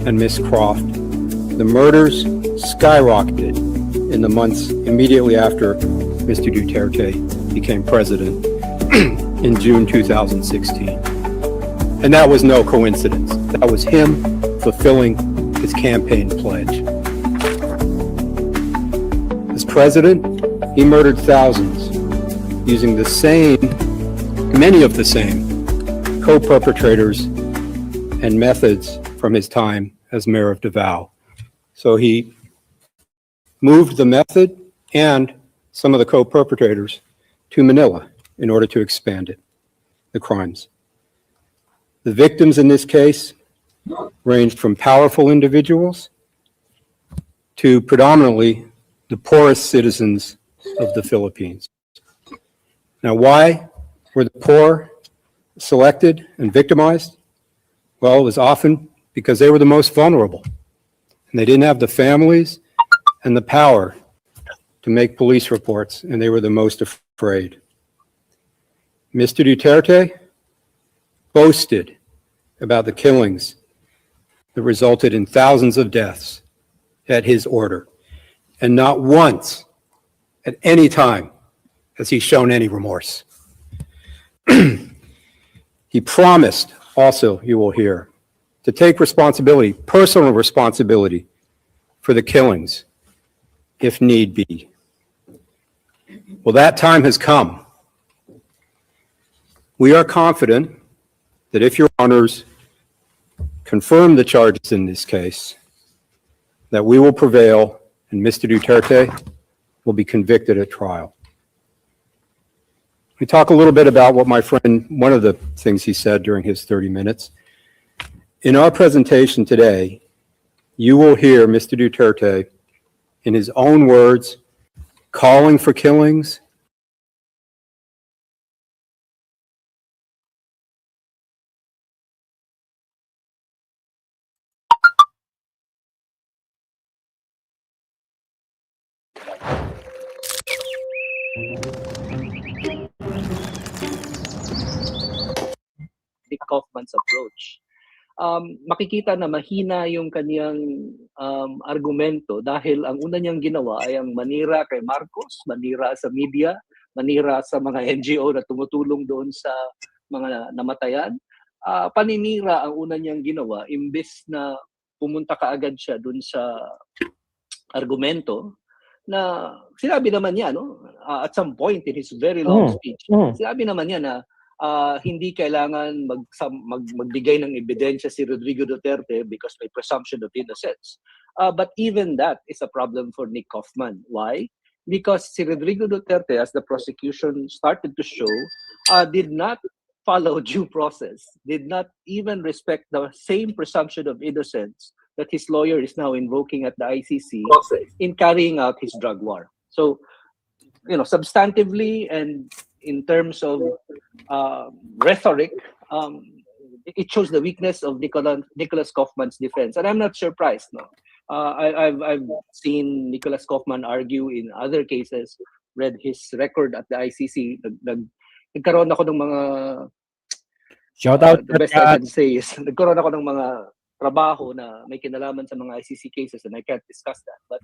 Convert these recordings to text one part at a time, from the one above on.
and Miss Croft, the murders skyrocketed in the months immediately after Mr. Duterte became president in June 2016. And that was no coincidence. That was him fulfilling his campaign pledge. As president, he murdered thousands using many of the same co-perpetrators and methods from his time as mayor of Davao. So he moved the method and some of the co-perpetrators to Manila in order to expand the crimes. The victims in this case ranged from powerful individuals to predominantly the poorest citizens of the Philippines. Now, why were the poor selected and victimized? Well, it was often because they were the most vulnerable, and they didn't have the families and the power to make police reports, and they were the most afraid. Mr. Duterte boasted about the killings that resulted in thousands of deaths at his order, and not once at any time has he shown any remorse. He promised also, you will hear, to take responsibility, personal responsibility for the killings, if need be. Well, that time has come. We are confident that if your honors confirm the charges in this case, that we will prevail and Mr. Duterte will be convicted at trial. We talk a little bit about what my friend, one of the things he said during his 30 minutes. In our presentation today, you will hear Mr. Duterte, in his own words, calling for killings, Nick Kaufman's approach. Makikita na mahina yung kaniyang argumento dahil ang una niyang ginawa ay ang manira kay Marcos, manira sa media, manira sa mga NGO na tumutulong doon sa mga namatayan. Paninira ang una niyang ginawa, imbes na pumunta kaagad siya doon sa argumento na sinabi naman niya, no? At some point in his very long speech, sinabi naman niya na hindi kailangan magbigay ng ebidensya si Rodrigo Duterte because may presumption of innocence. But even that is a problem for Nick Kaufman. Why? Because si Rodrigo Duterte, as the prosecution started to show, did not follow due process, did not even respect the same presumption of innocence that his lawyer is now invoking at the ICC in carrying out his drug war. So, substantively and in terms of rhetoric, it shows the weakness of Nicholas Kaufman's defense. And I'm not surprised. No, I've seen Nicholas Kaufman argue in other cases, read his record at the ICC. Nagkaroon ako ng mga... Shout out. The best I can say is, nagkaroon ako ng mga trabaho na may kinalaman sa mga ICC cases, and I can't discuss that. But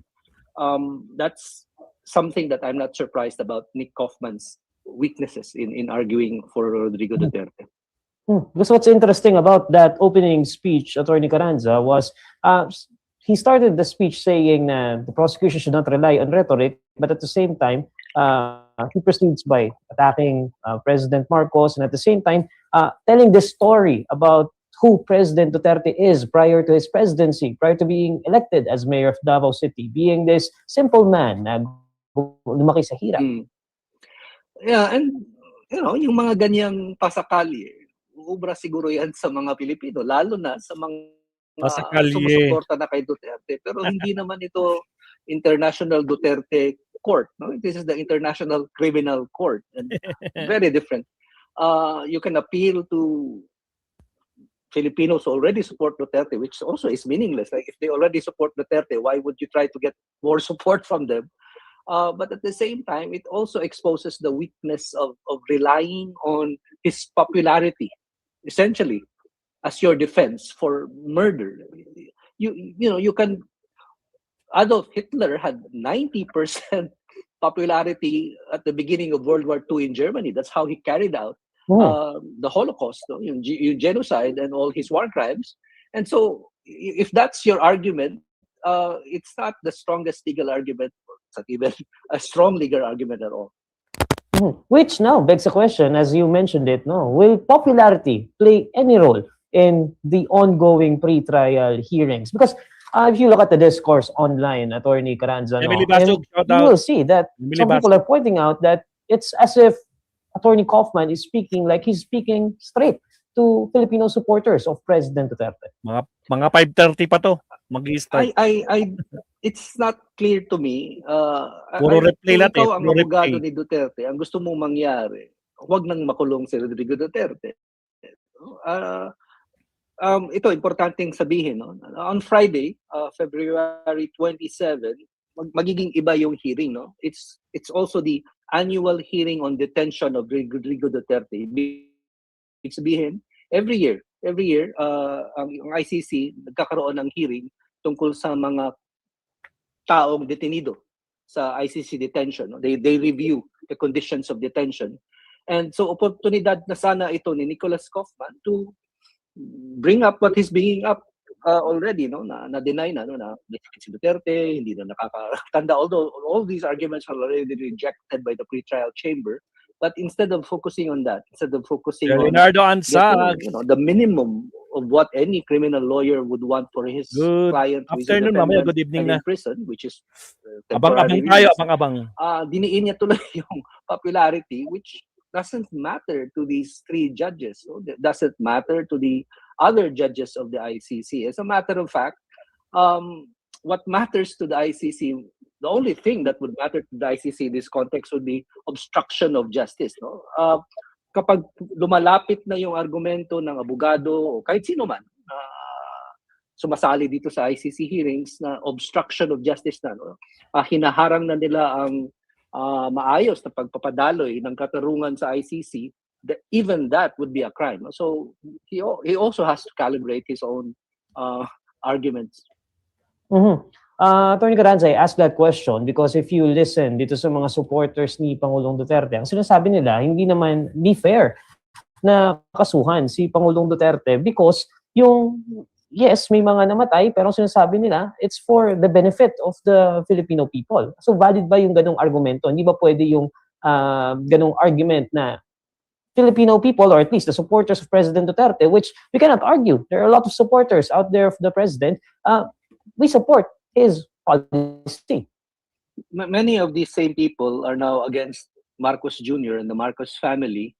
that's something that I'm not surprised about Nick Kaufman's weaknesses in arguing for Rodrigo Duterte. Because what's interesting about that opening speech, Attorney Carranza, was he started the speech saying the prosecution should not rely on rhetoric, but at the same time, he proceeds by attacking President Marcos, and at the same time, telling this story about who President Duterte is prior to his presidency, prior to being elected as mayor of Davao City, being this simple man na lumaki sa hirap. Yeah, and yung mga ganyang pasakali, ubra siguro yan sa mga Pilipino, lalo na sa mga sumusuporta na kay Duterte. Pero hindi naman ito International Duterte Court. No? This is the International Criminal Court. And very different. You can appeal to Filipinos who already support Duterte, which also is meaningless. Like, if they already support Duterte, why would you try to get more support from them? But at the same time, it also exposes the weakness of relying on his popularity, essentially, as your defense for murder. you can. Adolf Hitler had 90% popularity at the beginning of World War II in Germany. That's how he carried out the Holocaust, no? yung genocide and all his war crimes. And so, if that's your argument, it's not the strongest legal argument. It's not even a strong legal argument at all. Which now begs the question, as you mentioned it, no, will popularity play any role in the ongoing pre-trial hearings? Because if you look at the discourse online, Attorney Carranza, no, Emily Basog, shout you out. will see that Emily some people Basog. are pointing out that it's as if Attorney Kaufman is speaking like he's speaking straight to Filipino supporters of President Duterte. Mga 5:30 pa to. Mag-i-start. It's not clear to me. Puro replay kung lahat ikaw eh, ang puro abogado replay. ni Duterte, ang gusto mong mangyari, huwag nang makulong si Rodrigo Duterte. Ito, importanteng sabihin. No? On Friday, February 27, magiging iba yung hearing. No? It's also the annual hearing on detention of Rodrigo Duterte. Ibig sabihin, every year, ang ICC nagkakaroon ng hearing tungkol sa mga taong detenido sa ICC detention. No? They review the conditions of detention. And so, oportunidad na sana ito ni Nicholas Kaufman to bring up what is bringing up already, no? Na deny na, no? Na si Duterte, hindi na nakakatanda. Although all these arguments are already rejected by the pretrial chamber. But instead of focusing on that, instead of focusing Leonardo on Ansag. getting, the minimum of what any criminal lawyer would want for his Good client who is afternoon, mamaya. independent Good evening and na. in prison, which is Abang-abang temporary tayo, release, abang-abang. diniin niya tuloy yung popularity, which doesn't matter to these three judges. So it doesn't matter to the other judges of the ICC. As a matter of fact, what matters to the ICC, the only thing that would matter to the ICC in this context would be obstruction of justice. No? Kapag lumalapit na yung argumento ng abogado o kahit sino man na sumasali dito sa ICC hearings na obstruction of justice na, no? Hinaharang na nila ang maayos na pagpapadaloy ng katarungan sa ICC, even that would be a crime. So he also has to calibrate his own arguments. Attorney Carranza, I asked that question because if you listen dito sa mga supporters ni Pangulong Duterte, ang sinasabi nila, hindi fair na kasuhan si Pangulong Duterte because yes, may mga namatay, pero sinasabi nila, it's for the benefit of the Filipino people. So valid ba yung ganong argumento? Hindi ba pwede yung ganong argument na Filipino people, or at least the supporters of President Duterte, which we cannot argue. There are a lot of supporters out there of the president. We support his policy. Many of these same people are now against Marcos Jr. and the Marcos family.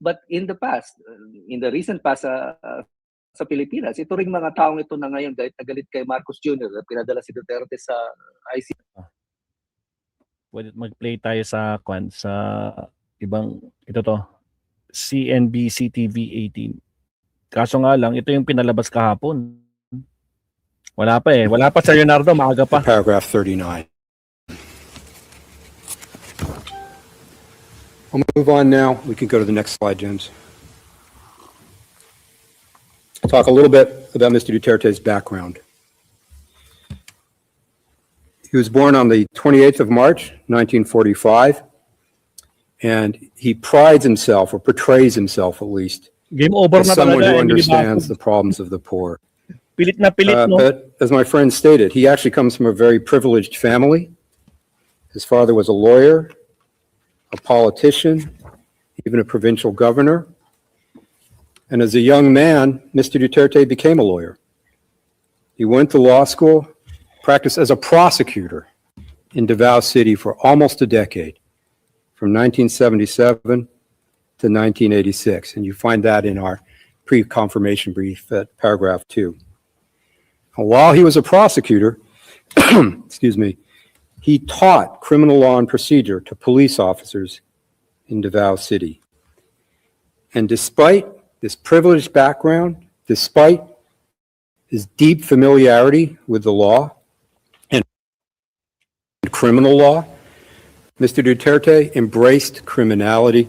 But in the past, in the recent past sa Pilipinas, ito ring mga taong ito na ngayon galit na galit kay Marcos Jr. na pinadala si Duterte sa ICC. Pwede mag-play tayo sa ibang, ito to, CNBC TV 18. Kaso nga lang, ito yung pinalabas kahapon. Wala pa sa Leonardo, maaga pa. Paragraph 39. We'll move on now. We can go to the next slide, James. Talk a little bit about Mr. Duterte's background. He was born on the 28th of March, 1945, and he prides himself, or portrays himself at least, Game over as na someone talaga. who Emily understands Basog. the problems of the poor. Pilit na pilit, no? But as my friend stated, he actually comes from a very privileged family. His father was a lawyer, a politician, even a provincial governor. And as a young man, Mr. Duterte became a lawyer. He went to law school, practiced as a prosecutor in Davao City for almost a decade, from 1977 to 1986. And you find that in our pre-confirmation brief at paragraph 2. While he was a prosecutor, he taught criminal law and procedure to police officers in Davao City. And despite this privileged background, despite his deep familiarity with the law and criminal law, Mr. Duterte embraced criminality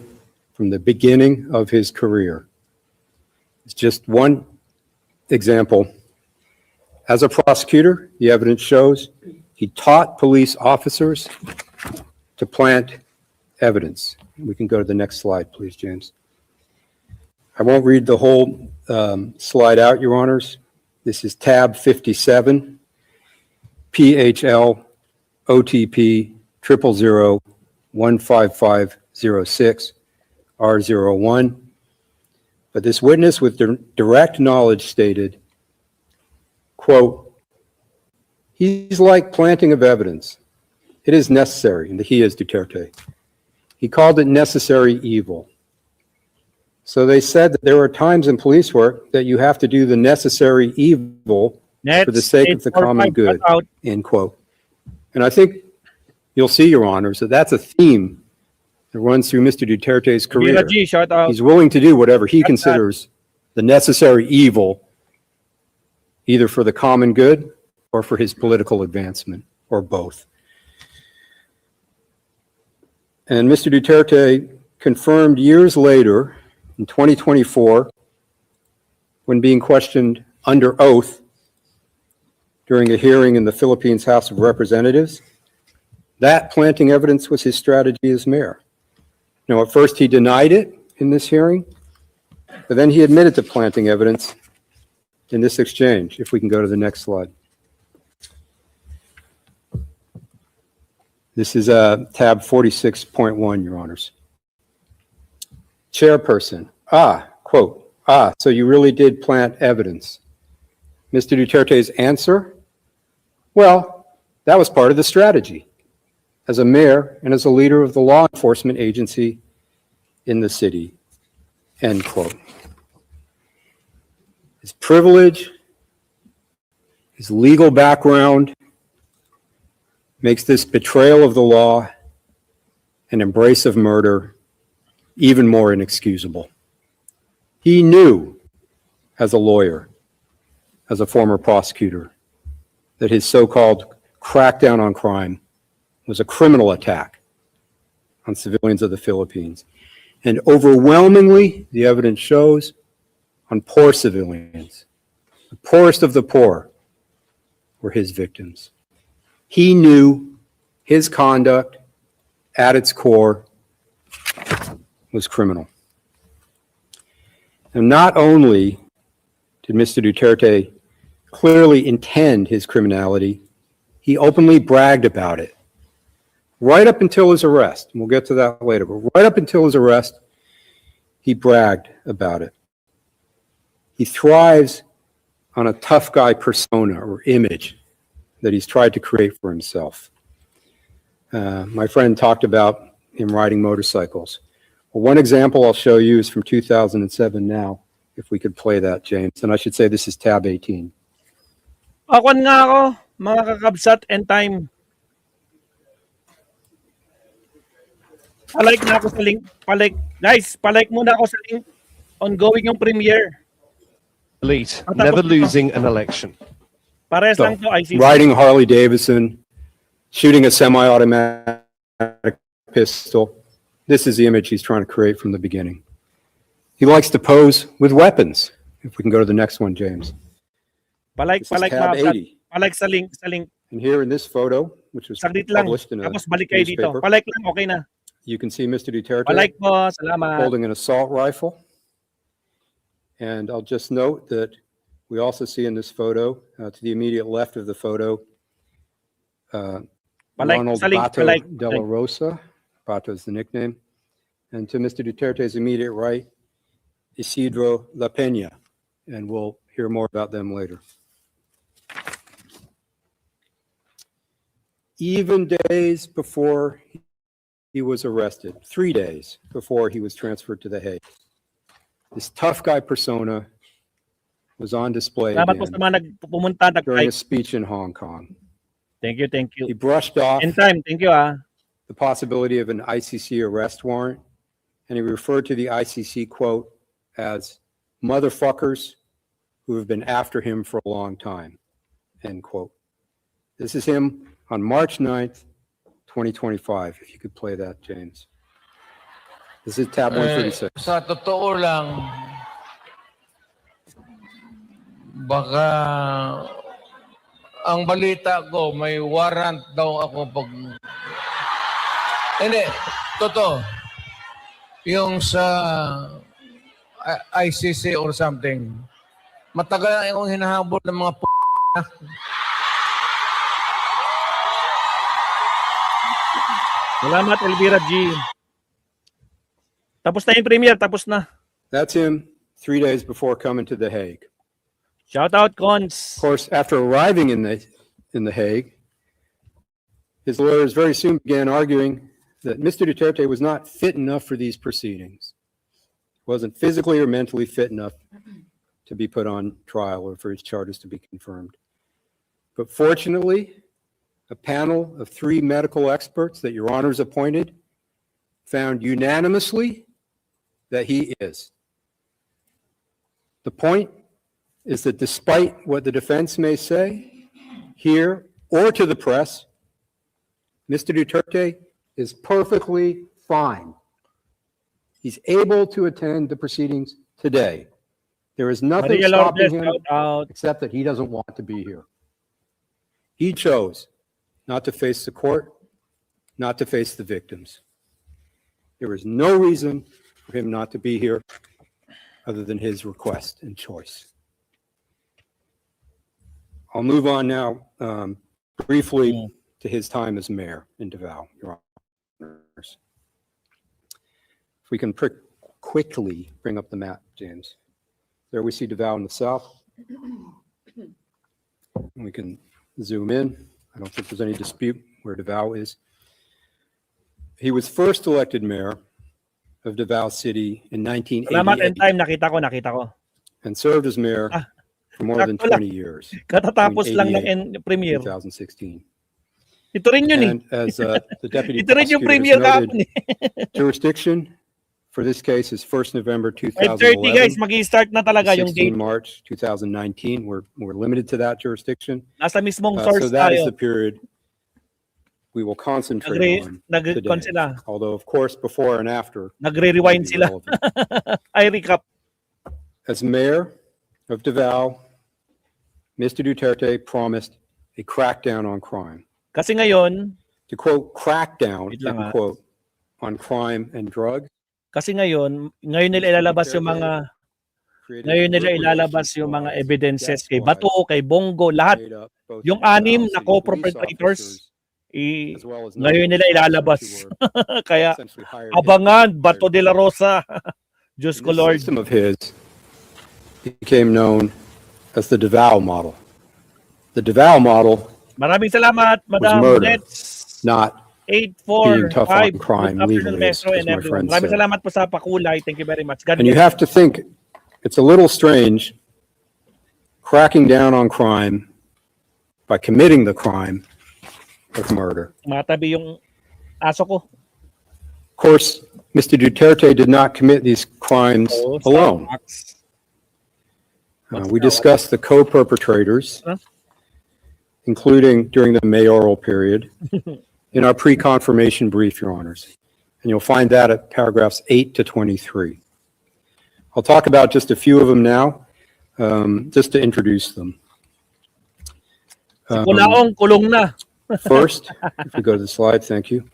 from the beginning of his career. It's just one example, as a prosecutor, the evidence shows he taught police officers to plant evidence. We can go to the next slide, please, James. I won't read the whole slide out, Your Honors. This is tab 57, PHL OTP 000-15506 R01. But this witness with direct knowledge stated, quote, "He's like planting of evidence. It is necessary," and the he is Duterte. He called it necessary evil. So they said that there are times in police work that you have to do the necessary evil for the sake of the common good, end quote. And I think you'll see, Your Honors, that that's a theme that runs through Mr. Duterte's career. He's willing to do whatever he considers the necessary evil, either for the common good or for his political advancement, or both. And Mr. Duterte confirmed years later, in 2024, when being questioned under oath during a hearing in the Philippines House of Representatives, that planting evidence was his strategy as mayor. Now, at first he denied it in this hearing, but then he admitted to planting evidence in this exchange. If we can go to the next slide. This is tab 46.1, Your Honors. Chairperson, quote, so you really did plant evidence. Mr. Duterte's answer, well, that was part of the strategy as a mayor and as a leader of the law enforcement agency in the city, end quote. His privilege, his legal background makes this betrayal of the law and embrace of murder even more inexcusable. He knew, as a lawyer, as a former prosecutor, that his so-called crackdown on crime was a criminal attack on civilians of the Philippines. And overwhelmingly, the evidence shows, on poor civilians. The poorest of the poor were his victims. He knew his conduct at its core was criminal. And not only did Mr. Duterte clearly intend his criminality, he openly bragged about it. Right up until his arrest, and we'll get to that later, but right up until his arrest, he bragged about it. He thrives on a tough guy persona or image that he's tried to create for himself. My friend talked about him riding motorcycles. Well, one example I'll show you is from 2007 now, if we could play that, James. And I should say this is tab 18. Akon nga ako, mga kakabsat and time. Palike na ako sa link. Palike. Guys, palike muna ako sa link. Ongoing yung premiere. Elite, never losing an election. Pares lang to, ICC. Riding a Harley Davidson, shooting a semi-automatic pistol. This is the image he's trying to create from the beginning. He likes to pose with weapons. If we can go to the next one, James. Palike, This is palike tab mga 80. palike sa link, sa link. And here in this photo, which was Saglit lang. published in a Tapos balik kayo dito. newspaper, Palike lang, okay na. you can see Mr. Duterte Palike po, salamat. holding an assault rifle. And I'll just note that we also see in this photo, to the immediate left of the photo, Ronald sa link, Bato palike. de la Rosa. Bato is the nickname. And to Mr. Duterte's immediate right, Isidro La Peña. And we'll hear more about them later. Even days before he was arrested, 3 days before he was transferred to The Hague, this tough guy persona was on display Salamat po sa again mga pumunta, during a nag-type. speech in Hong Kong. Thank you, thank you. He brushed off In time, thank you the possibility of an ICC arrest warrant, and he referred to the ICC, quote, as motherfuckers who have been after him for a long time, end quote. This is him on March 9th, 2025. If you could play that, James. This is tab 136. Sa totoo lang, Baka ang balita ko, may warrant daw ako pag... Hindi, totoo. Yung sa ICC or something, matagal akong hinahabol ng mga Salamat, Elvira G. Tapos na yung premiere, tapos na. That's him 3 days before coming to The Hague. Shout out, Cons. Of course, after arriving in the Hague, his lawyers very soon began arguing that Mr. Duterte was not fit enough for these proceedings. Wasn't physically or mentally fit enough to be put on trial or for his charges to be confirmed. But fortunately, a panel of 3 medical experts that your honors appointed found unanimously that he is. The point is that despite what the defense may say here or to the press, Mr. Duterte is perfectly fine. He's able to attend the proceedings today. There is nothing Maria stopping Lourdes, him shout out. except that he doesn't want to be here. He chose not to face the court, not to face the victims. There is no reason for him not to be here other than his request and choice. I'll move on now briefly to his time as mayor in Davao, Your Honors. If we can quickly bring up the map, James. There we see Davao in the south. We can zoom in. I don't think there's any dispute where Davao is. He was first elected mayor of Davao City in Salamat, 1988 and time. Nakita ko. and served as mayor for more than sakto lang. 20 years, Katatapos lang ng 88 premiere. 2016. Ito rin yun eh. And as the deputy Ito rin yung prosecutor premiere has kahapon noted, eh. jurisdiction for this case is 1st November 5:30 guys, 2011 mag-i-start na to talaga yung 16 date. March 2019. We're limited to that jurisdiction. Nasa mismong So source that is tayo. the period we will concentrate on Nag-con today. sila. Although, of course, before and after Nagre-rewind may be sila. relevant. I recap. As mayor of Davao, Mr. Duterte promised a crackdown on crime. Kasi ngayon, To quote, crackdown, Wait lang, end quote, on crime and drugs. ngayon nila ilalabas yung mga evidences kay Bato, kay Bongo, lahat. Yung 6 na co-perpetrators, ngayon nila ilalabas. Kaya abangan, Bato de la Rosa. Diyos ko This Lord. system of his became known as the Davao model. The Davao model, Maraming salamat, Madam murder. Nets. not 845. being tough on crime Good afternoon, legally, Metro as and my everyone. friend Maraming said. salamat po sa pakulay. Thank you very much. God And you bless. have to think, it's a little strange cracking down on crime by committing the crime of murder. Matabi yung aso ko. Of course, Mr. Duterte did not commit these crimes alone. We discussed the co-perpetrators, Huh? including during the mayoral period, in our pre-confirmation brief, Your Honors. And you'll find that at paragraphs 8 to 23. I'll talk about just a few of them now, just to introduce them. Kulaong, kulong na. First, if we go to the slide, thank you.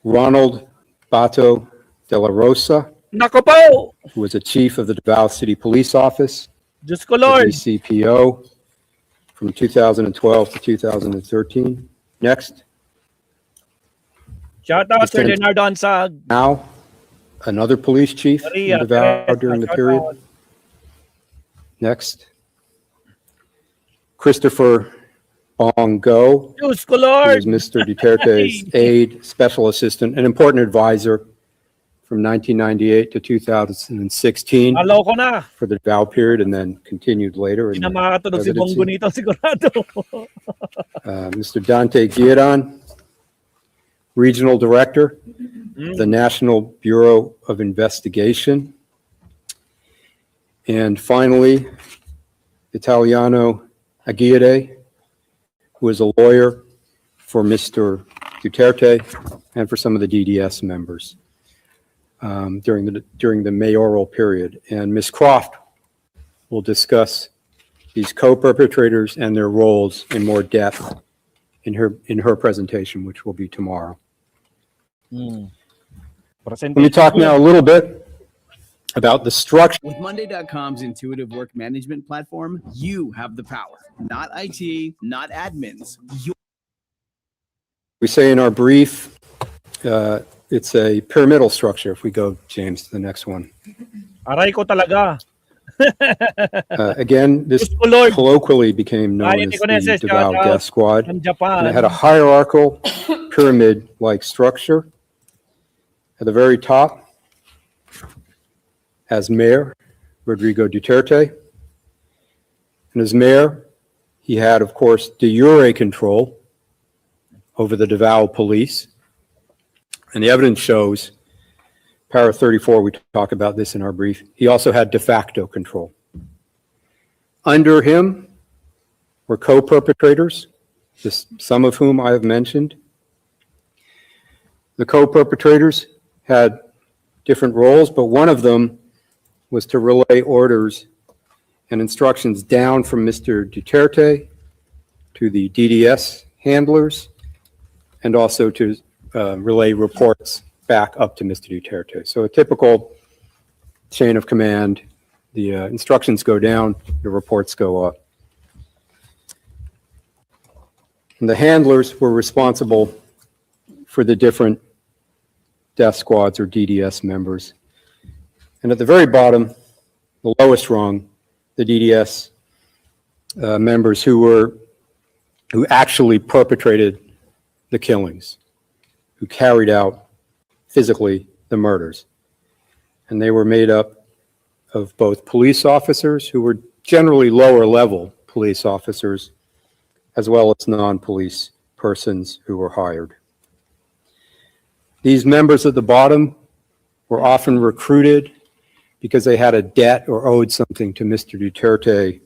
Ronald Bato de la Rosa, Nako po! who was a chief of the Davao City Police Office, Diyos ko the Lord. DCPO, from 2012 to 2013. Next, Shout out Sir Mr. Leonardo Ansag. now, another police chief Maria, in Davao Teresa, during the shout period. out. Next, Christopher Bongo, Diyos ko who Lord. was Mr. Duterte's aide, special assistant, an important advisor from 1998 to 2016 Alaw ko na. for the Davao period and then continued later. Hindi in na the makakatunog si Bongo presidency. nito, sigurado. Mr. Dante Guiran, Regional Director, the National Bureau of Investigation. And finally, Italiano Aguirre, who is a lawyer for Mr. Duterte and for some of the DDS members during the mayoral period. And Ms. Croft will discuss these co-perpetrators and their roles in more depth in her presentation, which will be tomorrow. Let me talk now a little bit about the structure. With Monday.com's intuitive work management platform, you have the power. Not IT, not admins. We say in our brief, it's a pyramidal structure. If we go, James, to the next one. Aray ko talaga. Again, this Diyos ko, Lord. colloquially became known Ay, as hindi ko na the sis, Devout shout out Death Squad. From And Japan. it had a hierarchical pyramid-like structure. At the very top, as mayor, Rodrigo Duterte. And as mayor, he had, of course, de jure control over the Davao police. And the evidence shows, para 34, we talk about this in our brief, he also had de facto control. Under him were co-perpetrators, some of whom I have mentioned. The co-perpetrators had different roles, but one of them was to relay orders and instructions down from Mr. Duterte to the DDS handlers, and also to relay reports back up to Mr. Duterte. So a typical chain of command, the instructions go down, the reports go up. And the handlers were responsible for the different death squads or DDS members. And at the very bottom, the lowest rung, the DDS members who actually perpetrated the killings, who carried out physically the murders. And they were made up of both police officers, who were generally lower level police officers, as well as non-police persons who were hired. These members at the bottom were often recruited because they had a debt or owed something to Mr. Duterte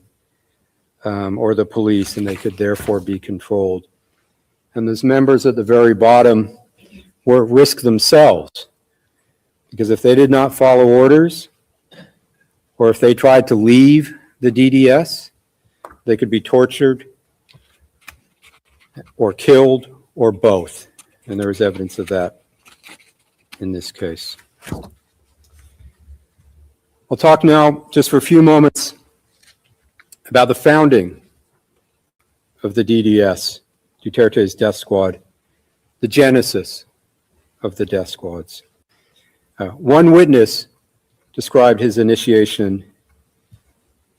or the police, and they could therefore be controlled. And those members at the very bottom were at risk themselves, because if they did not follow orders, or if they tried to leave the DDS, they could be tortured or killed or both. And there is evidence of that in this case. I'll talk now just for a few moments about the founding of the DDS, Duterte's death squad, the genesis of the death squads. One witness described his initiation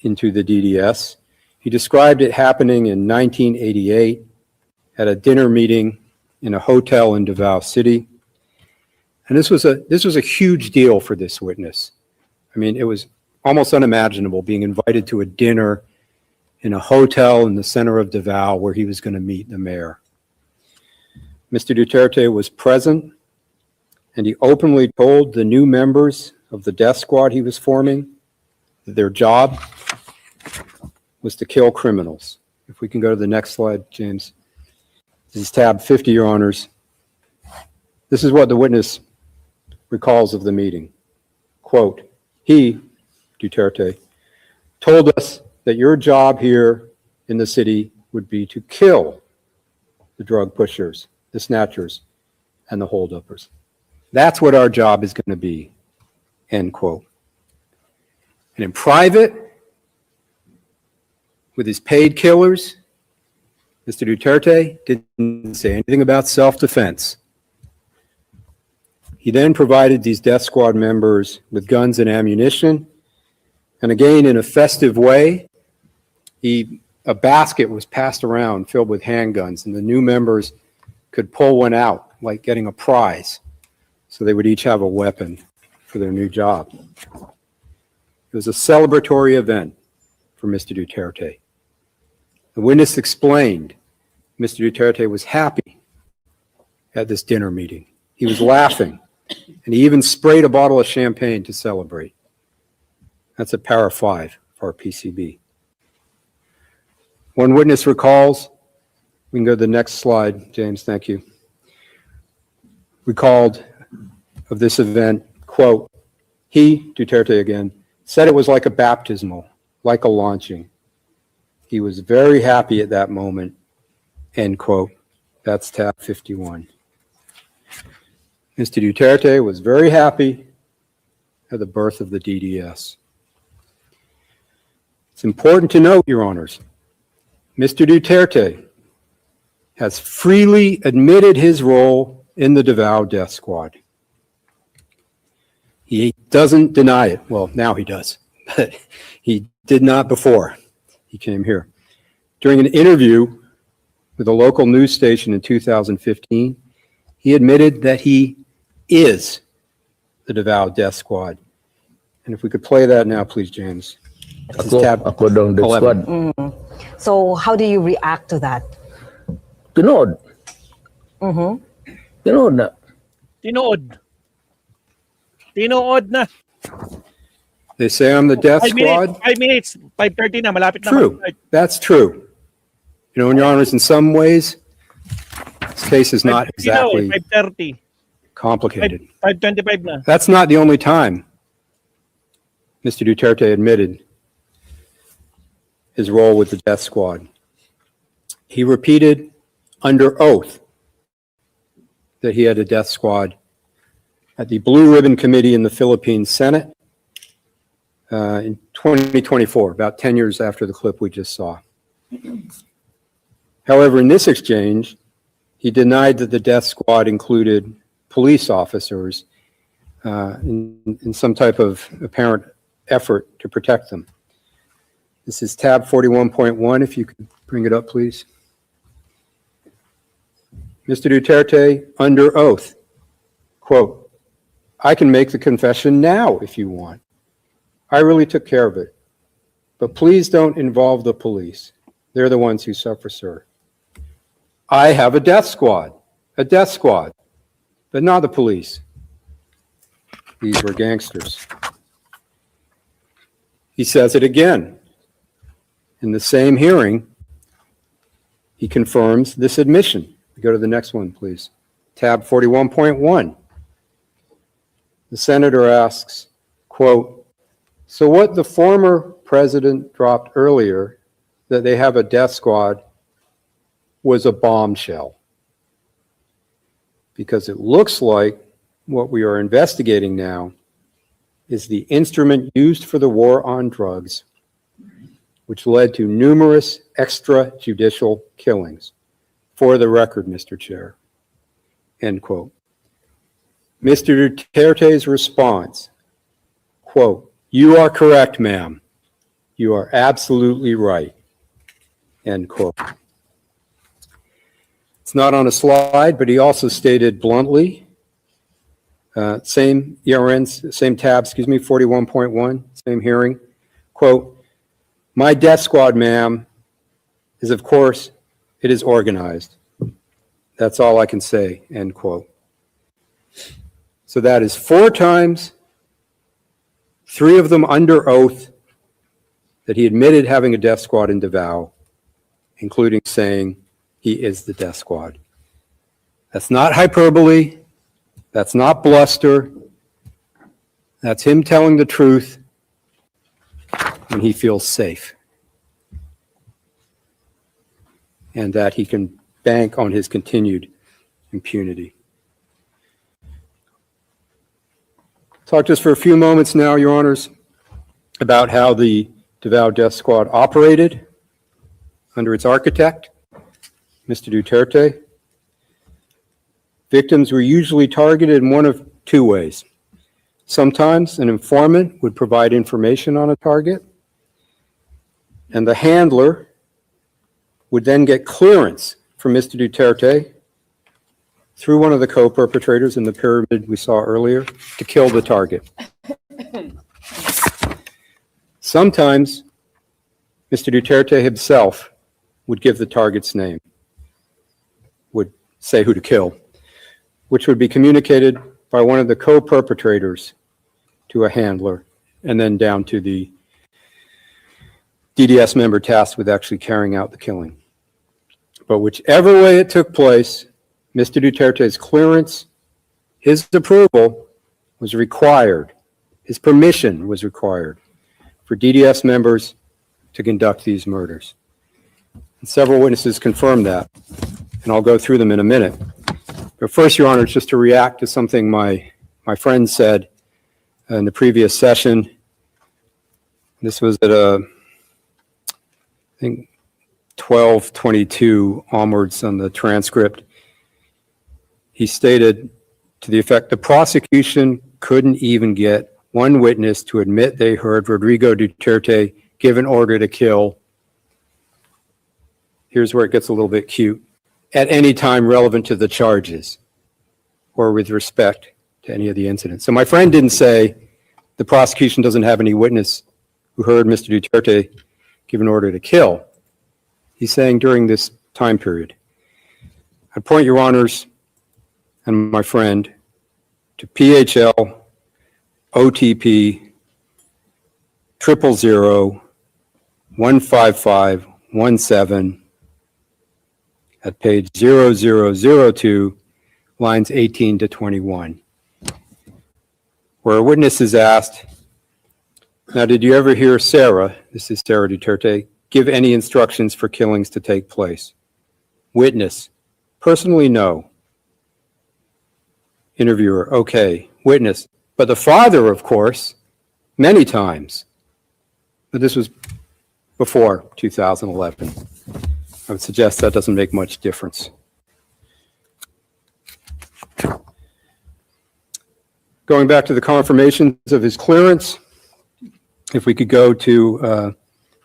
into the DDS. He described it happening in 1988 at a dinner meeting in a hotel in Davao City. And this was a huge deal for this witness. I mean, it was almost unimaginable being invited to a dinner in a hotel in the center of Davao where he was going to meet the mayor. Mr. Duterte was present, and he openly told the new members of the death squad he was forming that their job was to kill criminals. If we can go to the next slide, James. This is tab 50, Your Honors. This is what the witness recalls of the meeting. Quote, he, Duterte, told us that your job here in the city would be to kill the drug pushers, the snatchers, and the holduppers. That's what our job is going to be, end quote. And in private, with his paid killers, Mr. Duterte didn't say anything about self-defense. He then provided these death squad members with guns and ammunition. And again, in a festive way, a basket was passed around filled with handguns, and the new members could pull one out, like getting a prize. So they would each have a weapon for their new job. It was a celebratory event for Mr. Duterte. The witness explained Mr. Duterte was happy at this dinner meeting. He was laughing, and he even sprayed a bottle of champagne to celebrate. That's at para 5 for our PCB. One witness recalls, we can go to the next slide, James, thank you. Recalled of this event, quote, he, Duterte again, said it was like a baptismal, like a launching. He was very happy at that moment, end quote. That's tab 51. Mr. Duterte was very happy at the birth of the DDS. It's important to note, Your Honors, Mr. Duterte has freely admitted his role in the Davao death squad. He doesn't deny it. Well, now he does, but he did not before he came here. During an interview with a local news station in 2015, he admitted that he is the Davao death squad. And if we could play that now, please, James. This is tab Ako daw ang death 11. squad. So how do you react to that? Tinood. Tinood na. Tinood na. They say I'm the death 5 minutes. squad. 5 minutes. 5:30 na. Malapit na. True. That's true. You know, Your Honors, in some ways, this case is not exactly 5:30. complicated. 5:25 na. That's not the only time Mr. Duterte admitted his role with the death squad. He repeated under oath that he had a death squad at the Blue Ribbon Committee in the Philippine Senate in 2024, about 10 years after the clip we just saw. However, in this exchange, he denied that the death squad included police officers in some type of apparent effort to protect them. This is tab 41.1, if you could bring it up, please. Mr. Duterte, under oath, quote, "I can make the confession now if you want. I really took care of it. But please don't involve the police. They're the ones who suffer, sir. I have a death squad, but not the police. These were gangsters." He says it again. In the same hearing, he confirms this admission. Go to the next one, please. Tab 41.1. The senator asks, quote, "So what the former president dropped earlier, that they have a death squad, was a bombshell? Because it looks like what we are investigating now is the instrument used for the war on drugs, which led to numerous extrajudicial killings. For the record, Mr. Chair." End quote. Mr. Duterte's response, quote, "You are correct, ma'am. You are absolutely right." End quote. It's not on a slide, but he also stated bluntly, same tab, 41.1, same hearing, quote, "My death squad, ma'am, is of course, it is organized. That's all I can say," end quote. So that is 4 times, 3 of them under oath, that he admitted having a death squad in Davao, including saying he is the death squad. That's not hyperbole. That's not bluster. That's him telling the truth when he feels safe, and that he can bank on his continued impunity. Talk just for a few moments now, Your Honors, about how the Davao Death Squad operated under its architect, Mr. Duterte. Victims were usually targeted in one of 2 ways. Sometimes an informant would provide information on a target, and the handler would then get clearance from Mr. Duterte through one of the co-perpetrators in the pyramid we saw earlier to kill the target. Sometimes Mr. Duterte himself would give the target's name, would say who to kill, which would be communicated by one of the co-perpetrators to a handler, and then down to the DDS member tasked with actually carrying out the killing. But whichever way it took place, Mr. Duterte's clearance, his approval was required, his permission was required for DDS members to conduct these murders. And several witnesses confirmed that, and I'll go through them in a minute. But first, Your Honor, just to react to something my friend said in the previous session. This was at I think 12:22 onwards on the transcript. He stated to the effect, the prosecution couldn't even get one witness to admit they heard Rodrigo Duterte give an order to kill. Here's where it gets a little bit cute. At any time relevant to the charges or with respect to any of the incidents. So my friend didn't say the prosecution doesn't have any witness who heard Mr. Duterte give an order to kill. He's saying during this time period. I point Your Honors and my friend to PHL OTP 000-15517 at page 0002, lines 18 to 21, where a witness is asked, now, did you ever hear Sarah, this is Sarah Duterte, give any instructions for killings to take place? Witness, personally, no. Interviewer, okay. Witness, but the father, of course, many times. But this was before 2011. I would suggest that doesn't make much difference. Going back to the confirmations of his clearance, if we could go to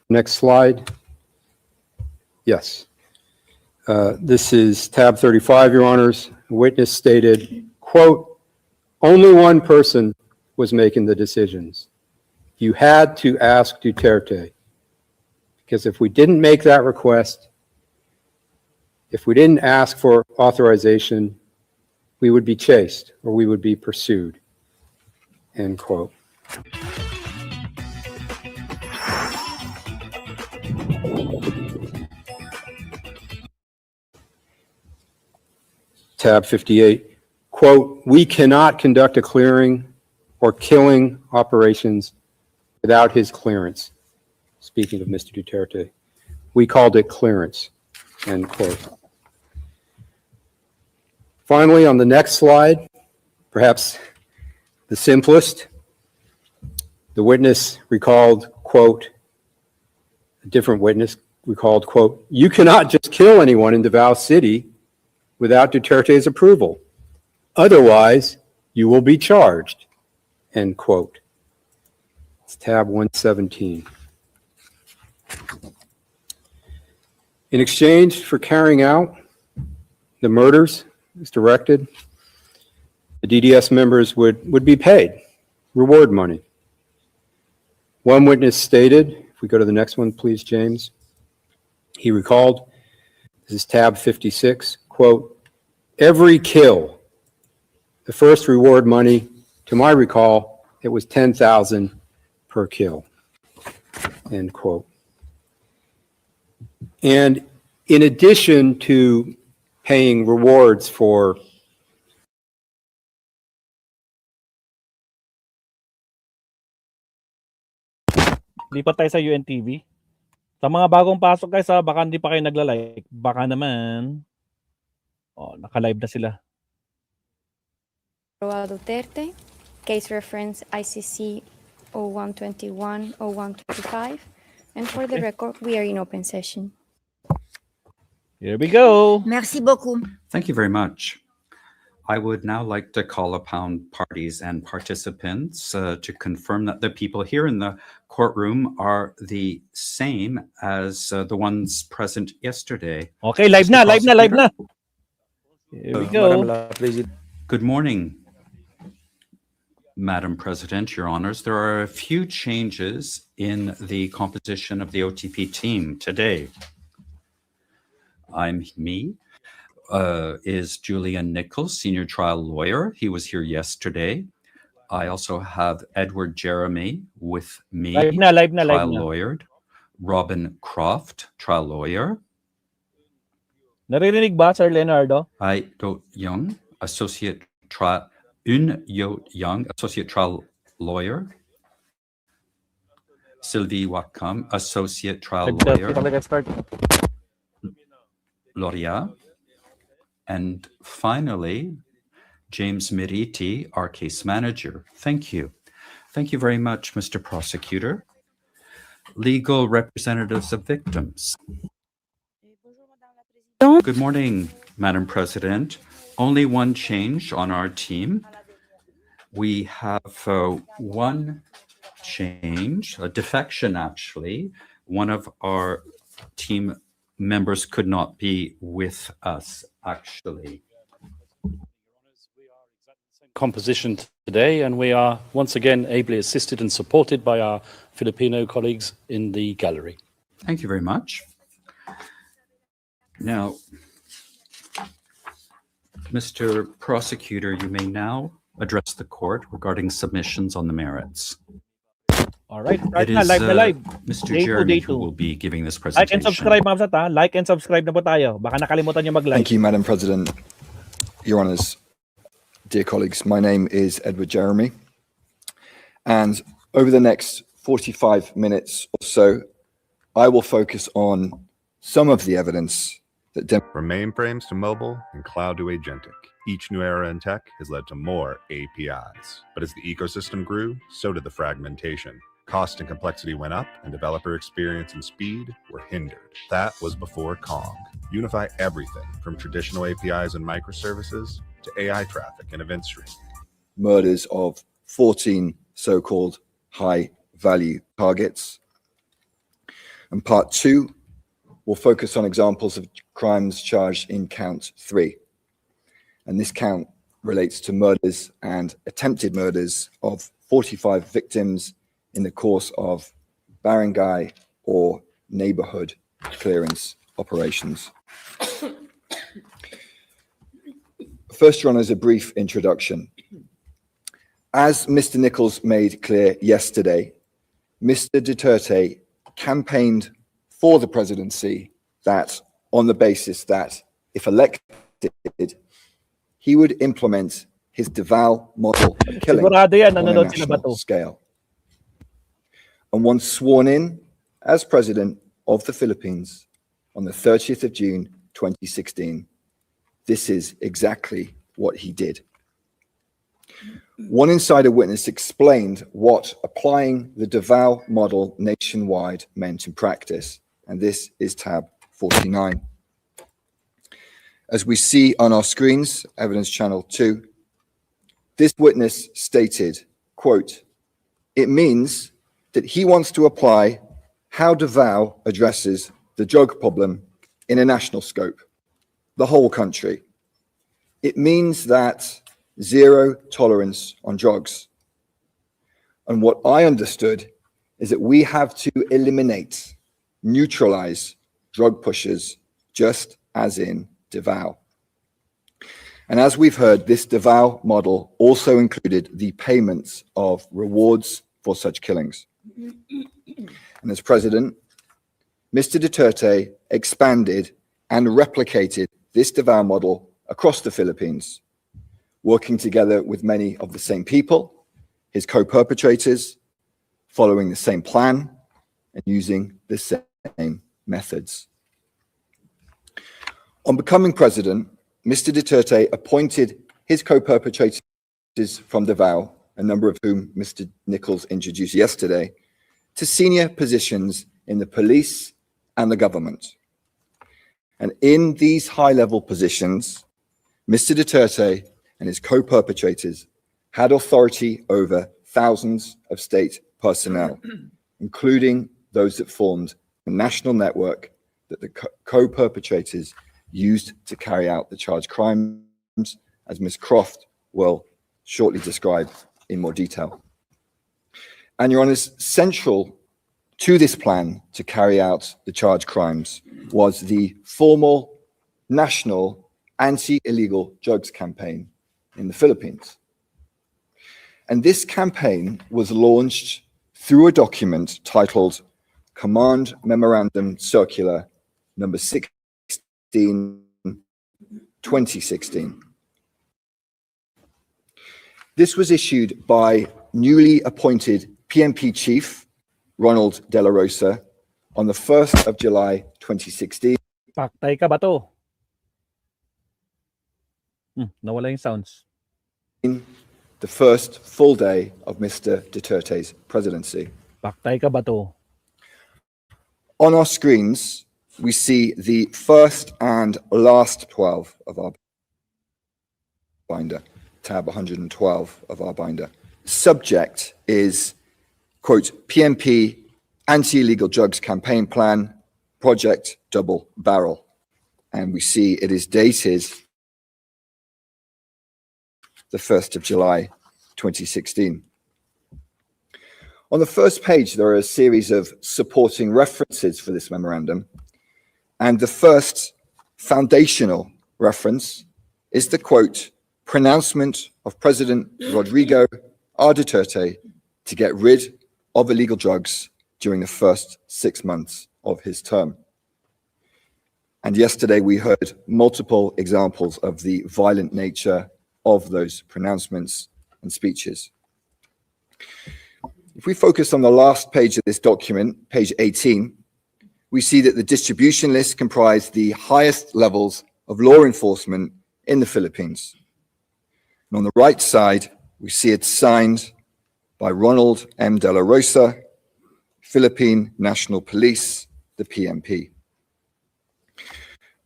next slide. Yes. This is tab 35, Your Honors. A witness stated, quote, only one person was making the decisions. You had to ask Duterte, because if we didn't make that request, if we didn't ask for authorization, we would be chased or we would be pursued, end quote. Tab 58, quote, we cannot conduct a clearing or killing operations without his clearance. Speaking of Mr. Duterte, we called it clearance, end quote. Finally, on the next slide, perhaps the simplest, the witness recalled, quote, a different witness recalled, quote, you cannot just kill anyone in Davao City without Duterte's approval. Otherwise, you will be charged, end quote. It's tab 117. In exchange for carrying out the murders as directed, the DDS members would be paid reward money. One witness stated, if we go to the next one, please, James, he recalled, this is tab 56, quote, every kill, the first reward money, to my recall, it was $10,000 per kill, end quote. And in addition to paying rewards for Lipat tayo sa UNTV. Sa mga bagong pasok guys, baka hindi pa kayo nagla-like. Baka naman. Oh, naka-live na sila. Duterte, case reference ICC 0121-0125. And for the record, we are in open session. Here we go. Merci beaucoup. Thank you very much. I would now like to call upon parties and participants to confirm that the people here in the courtroom are the same as the ones present yesterday. Okay, live na. Here we go. Good morning, Madam President, Your Honors. There are a few changes in the composition of the OTP team today. Is Julian Nichols, senior trial lawyer. He was here yesterday. I also have Edward Jeremy with me, trial lawyer. Robin Croft, trial lawyer. Naririnig ba, Sir Leonardo? I Do Young, associate trial, Un Yo Young, associate trial lawyer. Sylvie Wakam, associate trial lawyer. Loria, and finally, James Miriti, our case manager. Thank you. Thank you very much, Mr. Prosecutor. Legal representatives of victims. Good morning, Madam President. Only one change on our team. We have one change, a defection actually. One of our team members could not be with us actually. Composition today, and we are once again ably assisted and supported by our Filipino colleagues in the gallery. Thank you very much. Now, Mr. Prosecutor, you may now address the court regarding submissions on the merits. All right, It na is live na live. Mr. Day two, Jeremy day who two. will be giving this Like and presentation. subscribe, Ma'am Sat, ha? Like and subscribe na po tayo. Baka nakalimutan niyo mag-like. Thank you, Madam President. Your Honours, dear colleagues, my name is Edward Jeremy. And over the next 45 minutes or so, I will focus on some of the evidence that From mainframes to mobile and cloud to agentic, each new era in tech has led to more APIs. But as the ecosystem grew, so did the fragmentation. Cost and complexity went up, and developer experience and speed were hindered. That was before Kong. Unify everything from traditional APIs and microservices to AI traffic and event streaming. murders of 14 so-called high-value targets. And part two will focus on examples of crimes charged in count 3. And this count relates to murders and attempted murders of 45 victims in the course of barangay or neighborhood clearance operations. First, Your Honours, a brief introduction. As Mr. Nichols made clear yesterday, Mr. Duterte campaigned for the presidency that on the basis that if elected, he would implement his Davao model of killing Sigurado yan, on a nanonood sila ba national to? scale. And once sworn in as president of the Philippines on the 30th of June 2016, this is exactly what he did. One insider witness explained what applying the Davao model nationwide meant in practice, and this is tab 49. As we see on our screens, evidence channel 2, this witness stated, quote, "It means that he wants to apply how Davao addresses the drug problem in a national scope, the whole country. It means that zero tolerance on drugs. And what I understood is that we have to eliminate, neutralize drug pushers, just as in Davao." And as we've heard, this Davao model also included the payments of rewards for such killings. And as president, Mr. Duterte expanded and replicated this Davao model across the Philippines, working together with many of the same people, his co-perpetrators, following the same plan, and using the same methods. On becoming president, Mr. Duterte appointed his co-perpetrators from Davao, a number of whom Mr. Nichols introduced yesterday, to senior positions in the police and the government. And in these high-level positions, Mr. Duterte and his co-perpetrators had authority over thousands of state personnel, including those that formed the national network that the co-perpetrators used to carry out the charged crimes, as Ms. Croft will shortly describe in more detail. And Your Honours, central to this plan to carry out the charged crimes was the formal national anti-illegal drugs campaign in the Philippines. And this campaign was launched through a document titled Command Memorandum Circular number 16, 2016. This was issued by newly appointed PNP Chief Ronald De La Rosa on the 1st of July 2016. Paktay ka ba to? Nawala yung sounds. The first full day of Mr. Duterte's presidency. Paktay ka ba to? On our screens, we see the first and last 12 of our binder, tab 112 of our binder. Subject is, quote, PMP Anti-Illegal Drugs Campaign Plan, Project Double Barrel. And we see it is dated the 1st of July, 2016. On the first page, there are a series of supporting references for this memorandum. And the first foundational reference is the quote, pronouncement of President Rodrigo R. Duterte to get rid of illegal drugs during the first 6 months of his term. And yesterday we heard multiple examples of the violent nature of those pronouncements and speeches. If we focus on the last page of this document, page 18, we see that the distribution list comprised the highest levels of law enforcement in the Philippines. And on the right side, we see it signed by Ronald M. De La Rosa, Philippine National Police, the PNP.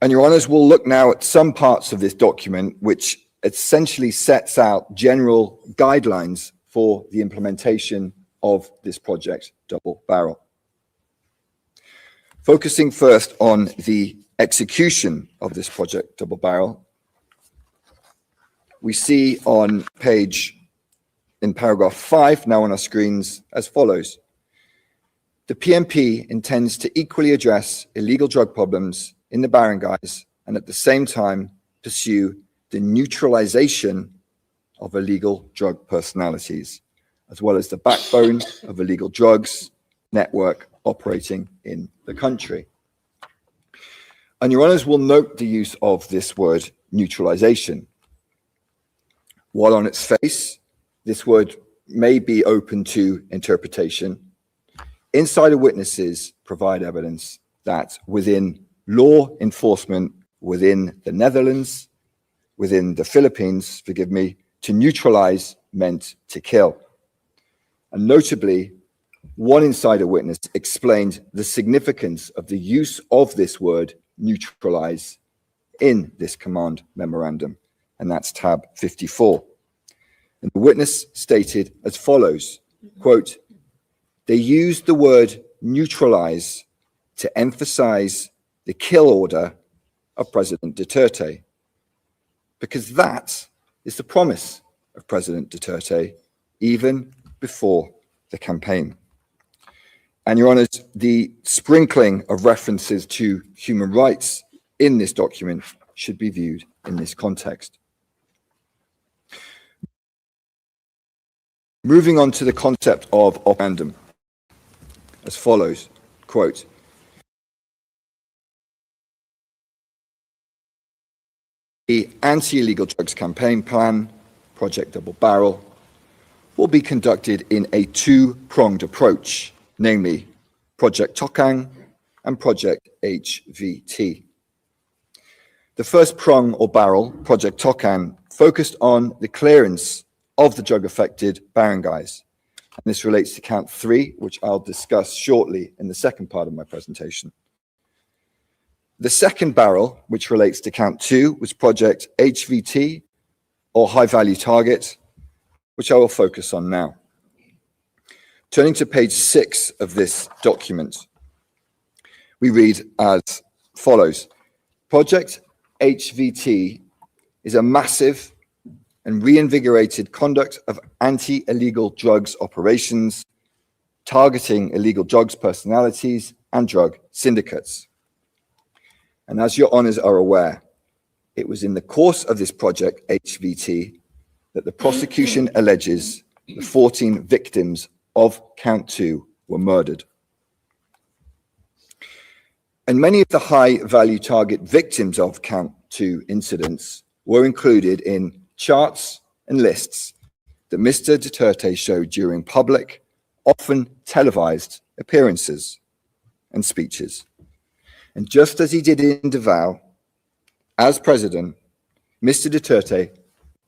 And your honors, we'll look now at some parts of this document which essentially sets out general guidelines for the implementation of this project, Double Barrel. Focusing first on the execution of this project, Double Barrel, we see on in paragraph 5, now on our screens, as follows. The PNP intends to equally address illegal drug problems in the barangays and at the same time pursue the neutralization of illegal drug personalities, as well as the backbone of illegal drugs network operating in the country. And your honors will note the use of this word neutralization. While on its face, this word may be open to interpretation, insider witnesses provide evidence that within law enforcement within the Netherlands, within the Philippines, forgive me, to neutralize meant to kill. And notably, one insider witness explained the significance of the use of this word neutralize in this command memorandum, and that's tab 54. And the witness stated as follows, quote, they used the word neutralize to emphasize the kill order of President Duterte, because that is the promise of President Duterte even before the campaign. And your honors, the sprinkling of references to human rights in this document should be viewed in this context. Moving on to the concept of operandum, as follows, quote, the anti-illegal drugs campaign plan, Project Double Barrel, will be conducted in a two-pronged approach, namely Project Tokang and Project HVT. The first prong or barrel, Project Tokang, focused on the clearance of the drug-affected barangays. And this relates to count 3, which I'll discuss shortly in the second part of my presentation. The second barrel, which relates to count 2, was Project HVT, or High Value Target, which I will focus on now. Turning to page 6 of this document, we read as follows. Project HVT is a massive and reinvigorated conduct of anti-illegal drugs operations, targeting illegal drugs personalities and drug syndicates. And as your honors are aware, it was in the course of this project, HVT, that the prosecution alleges the 14 victims of count 2 were murdered. And many of the high-value target victims of count 2 incidents were included in charts and lists that Mr. Duterte showed during public, often televised appearances and speeches. And just as he did in Davao, as president, Mr. Duterte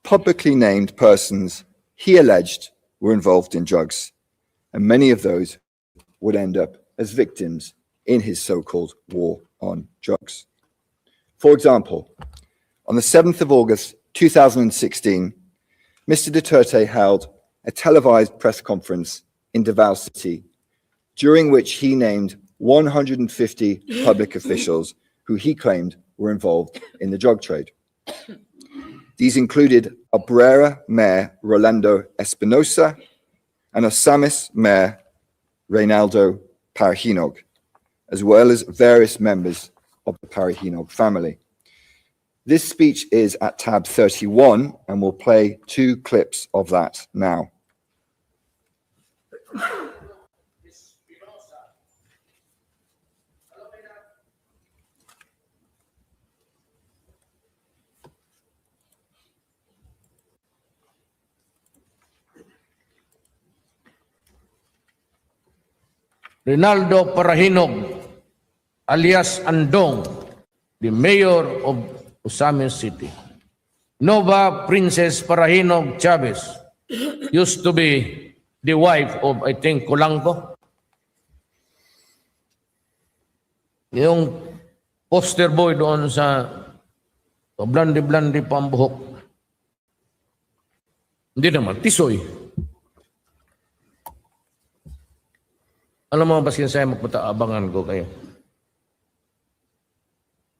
publicly named persons he alleged were involved in drugs, and many of those would end up as victims in his so-called war on drugs. For example, on the 7th of August 2016, Mr. Duterte held a televised press conference in Davao City, during which he named 150 public officials who he claimed were involved in the drug trade. These included Abrera Mayor Rolando Espinosa and Osamis Mayor Reynaldo Parahinog, as well as various members of the Parahinog family. This speech is at tab 31, and we'll play 2 clips of that now. Reynaldo Parahinog, alias Andong, the mayor of Osamis City. Nova Princess Parahinog Chavez used to be the wife of, I think, Colanco. Yung poster boy doon sa blandi-blandi pambuhok. Hindi naman, tisoy. Alam mo, baskin sa'yo magpataabangan ko kayo.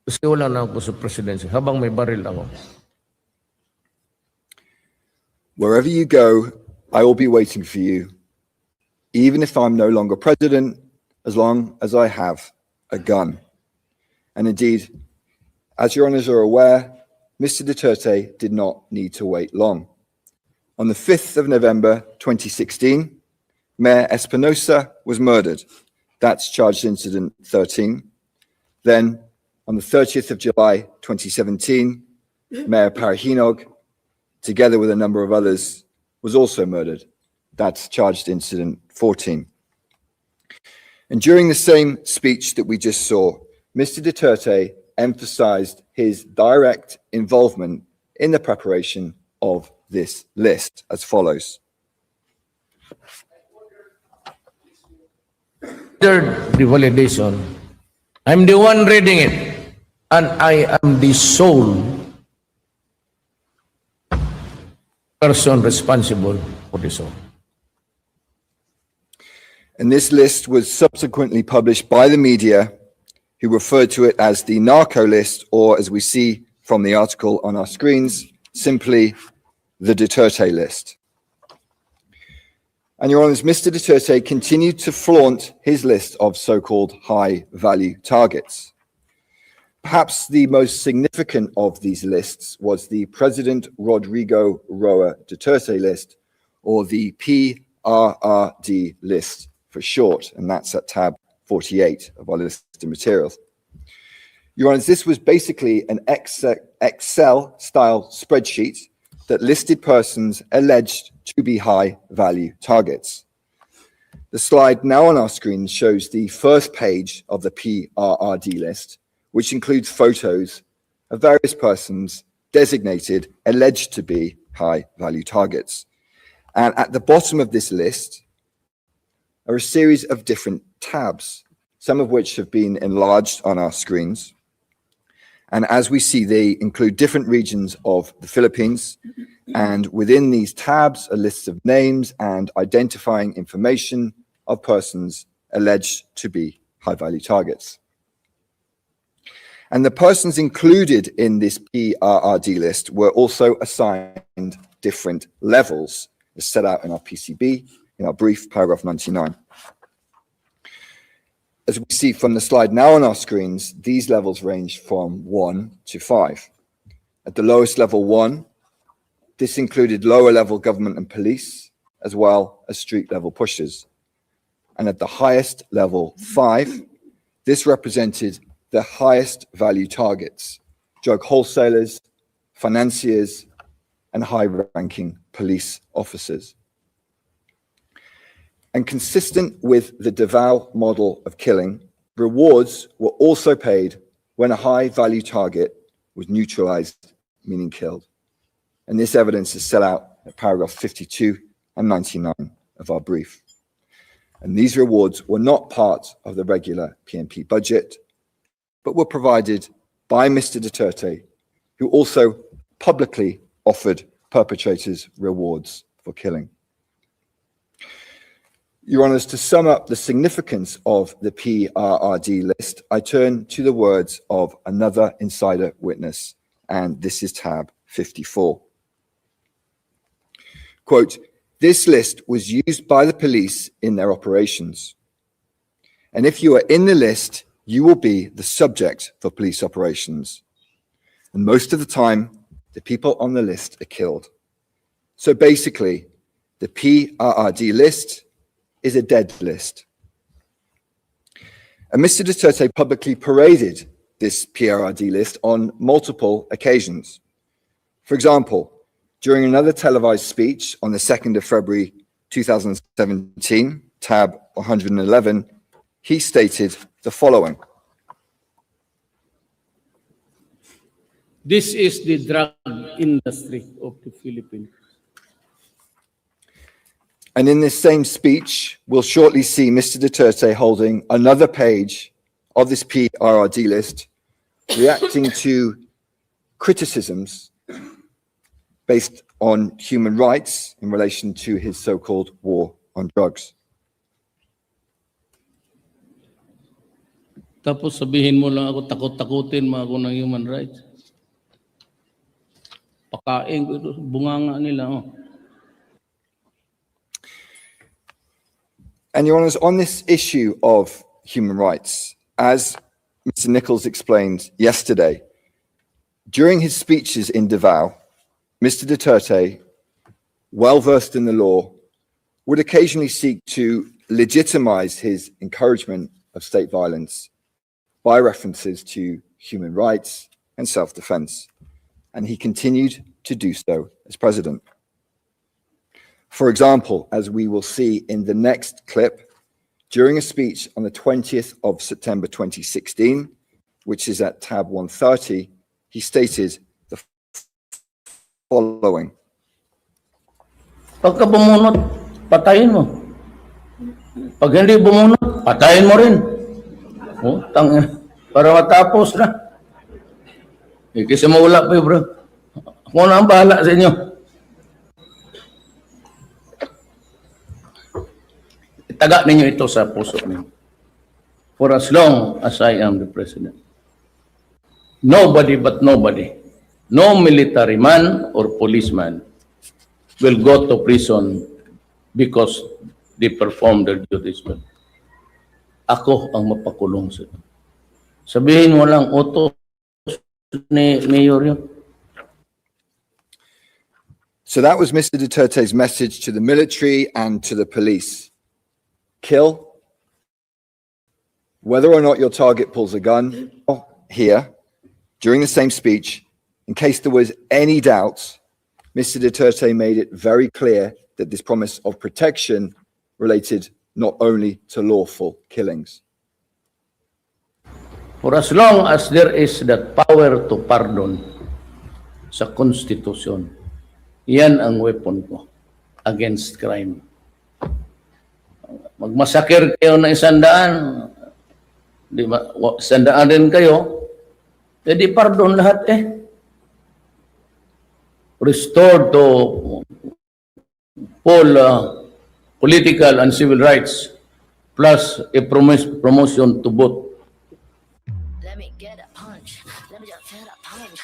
Kasi wala na ako sa presidency, habang may baril ako. Wherever you go, I will be waiting for you, even if I'm no longer president, as long as I have a gun. And indeed, as your honours are aware, Mr. Duterte did not need to wait long. On the 5th of November 2016, Mayor Espinosa was murdered. That's charged incident 13. Then, on the 30th of July 2017, Mayor Parahinog, together with a number of others, was also murdered. That's charged incident 14. And during the same speech that we just saw, Mr. Duterte emphasized his direct involvement in the preparation of this list as follows. The validation. I'm the one reading it, and I am the sole person responsible for this all. And this list was subsequently published by the media, who referred to it as the narco list, or as we see from the article on our screens, simply the Duterte list. And your honours, Mr. Duterte continued to flaunt his list of so-called high-value targets. Perhaps the most significant of these lists was the President Rodrigo Roa Duterte list, or the PRRD list for short, and that's at tab 48 of our list of materials. Your honours, this was basically an Excel-style spreadsheet that listed persons alleged to be high-value targets. The slide now on our screen shows the first page of the PRRD list, which includes photos of various persons designated alleged to be high-value targets. And at the bottom of this list are a series of different tabs, some of which have been enlarged on our screens. And as we see, they include different regions of the Philippines. And within these tabs are lists of names and identifying information of persons alleged to be high-value targets. And the persons included in this PRRD list were also assigned different levels, as set out in our PCB, in our brief, paragraph 99. As we see from the slide now on our screens, these levels range from 1 to 5. At the lowest level 1, this included lower level government and police, as well as street level pushers. And at the highest level 5, this represented the highest value targets, drug wholesalers, financiers, and high-ranking police officers. And consistent with the Davao model of killing, rewards were also paid when a high-value target was neutralized meaning killed. And this evidence is set out at paragraph 52 and 99 of our brief. And these rewards were not part of the regular PNP budget, but were provided by Mr. Duterte, who also publicly offered perpetrators rewards for killing. Your Honours, to sum up the significance of the PRRD list, I turn to the words of another insider witness, and this is tab 54. Quote, "This list was used by the police in their operations. And if you are in the list, you will be the subject for police operations. And most of the time, the people on the list are killed. So basically, the PRRD list is a dead list." And Mr. Duterte publicly paraded this PRRD list on multiple occasions. For example, during another televised speech on the 2nd of February 2017, tab 111, he stated the following. "This is the drug industry of the Philippines." And in this same speech, we'll shortly see Mr. Duterte holding another page of this PRRD list, reacting to criticisms based on human rights in relation to his so-called war on drugs. Tapos sabihin mo lang ako, takot-takutin mo ako ng human rights. Pakain ko ito, bunganga nila. Oh. And Your Honours, on this issue of human rights, as Mr. Nichols explained yesterday, during his speeches in Davao, Mr. Duterte, well versed in the law, would occasionally seek to legitimize his encouragement of state violence by references to human rights and self-defense. And he continued to do so as president. For example, as we will see in the next clip, during a speech on the 20th of September 2016, which is at tab 130, he stated the following. Pagka bumunot, patayin mo. Pag hindi bumunot, patayin mo rin. Oh, para matapos na. Kasi mawala pa bro. Ako na ang bahala sa inyo. Taga ninyo ito sa puso ninyo. For as long as I am the president, nobody but nobody, no military man or policeman will go to prison because they perform their duties well. Ako ang mapakulong sa inyo. Sabihin mo lang, utos ni Mayor yun. So that was Mr. Duterte's message to the military and to the police. Kill, whether or not your target pulls a gun. Here, during the same speech, in case there was any doubt, Mr. Duterte made it very clear that this promise of protection related not only to lawful killings. For as long as there is that power to pardon sa Constitution, yan ang weapon ko against crime. Magmasakir kayo ng 100, di ba? 100 din kayo, edi pardon lahat eh. Restored to full political and civil rights, plus a promotion to both. Let me get a punch. Let me just get a punch.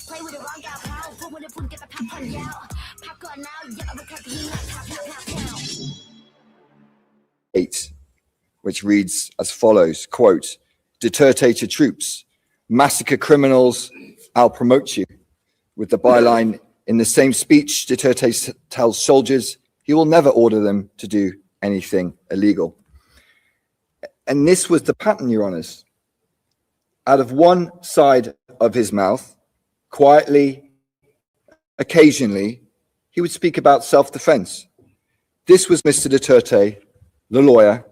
Play with the wrong guy, pow. Put with the put get the pop on out. Popcorn now, yeah, because he not pop, pop, pop, pop. 8, which reads as follows, quote, Duterte to troops, massacre criminals, I'll promote you. With the byline, in the same speech, Duterte tells soldiers he will never order them to do anything illegal. And this was the pattern, Your Honours. Out of one side of his mouth, quietly, occasionally, he would speak about self-defense. This was Mr. Duterte, the lawyer,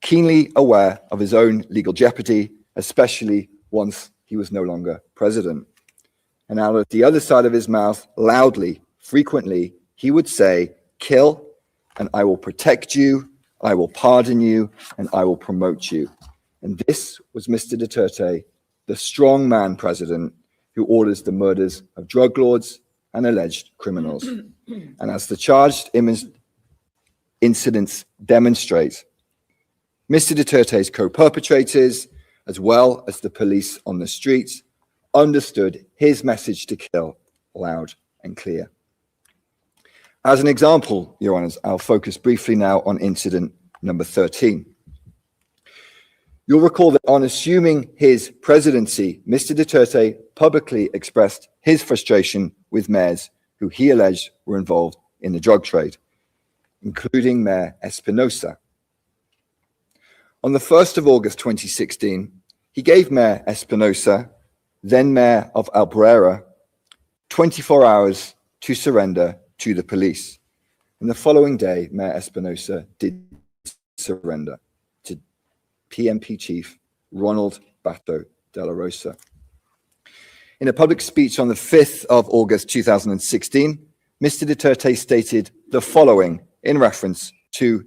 keenly aware of his own legal jeopardy, especially once he was no longer president. And out of the other side of his mouth, loudly, frequently, he would say, kill, and I will protect you, I will pardon you, and I will promote you. And this was Mr. Duterte, the strong man president who orders the murders of drug lords and alleged criminals. And as the charged incidents demonstrate, Mr. Duterte's co-perpetrators, as well as the police on the streets, understood his message to kill loud and clear. As an example, Your Honours, I'll focus briefly now on incident number 13. You'll recall that on assuming his presidency, Mr. Duterte publicly expressed his frustration with mayors who he alleged were involved in the drug trade, including Mayor Espinosa. On the 1st of August 2016, he gave Mayor Espinosa, then Mayor of Albuera, 24 hours to surrender to the police. And the following day, Mayor Espinosa did surrender to PMP Chief Ronald Bato de la Rosa. In a public speech on the 5th of August 2016, Mr. Duterte stated the following in reference to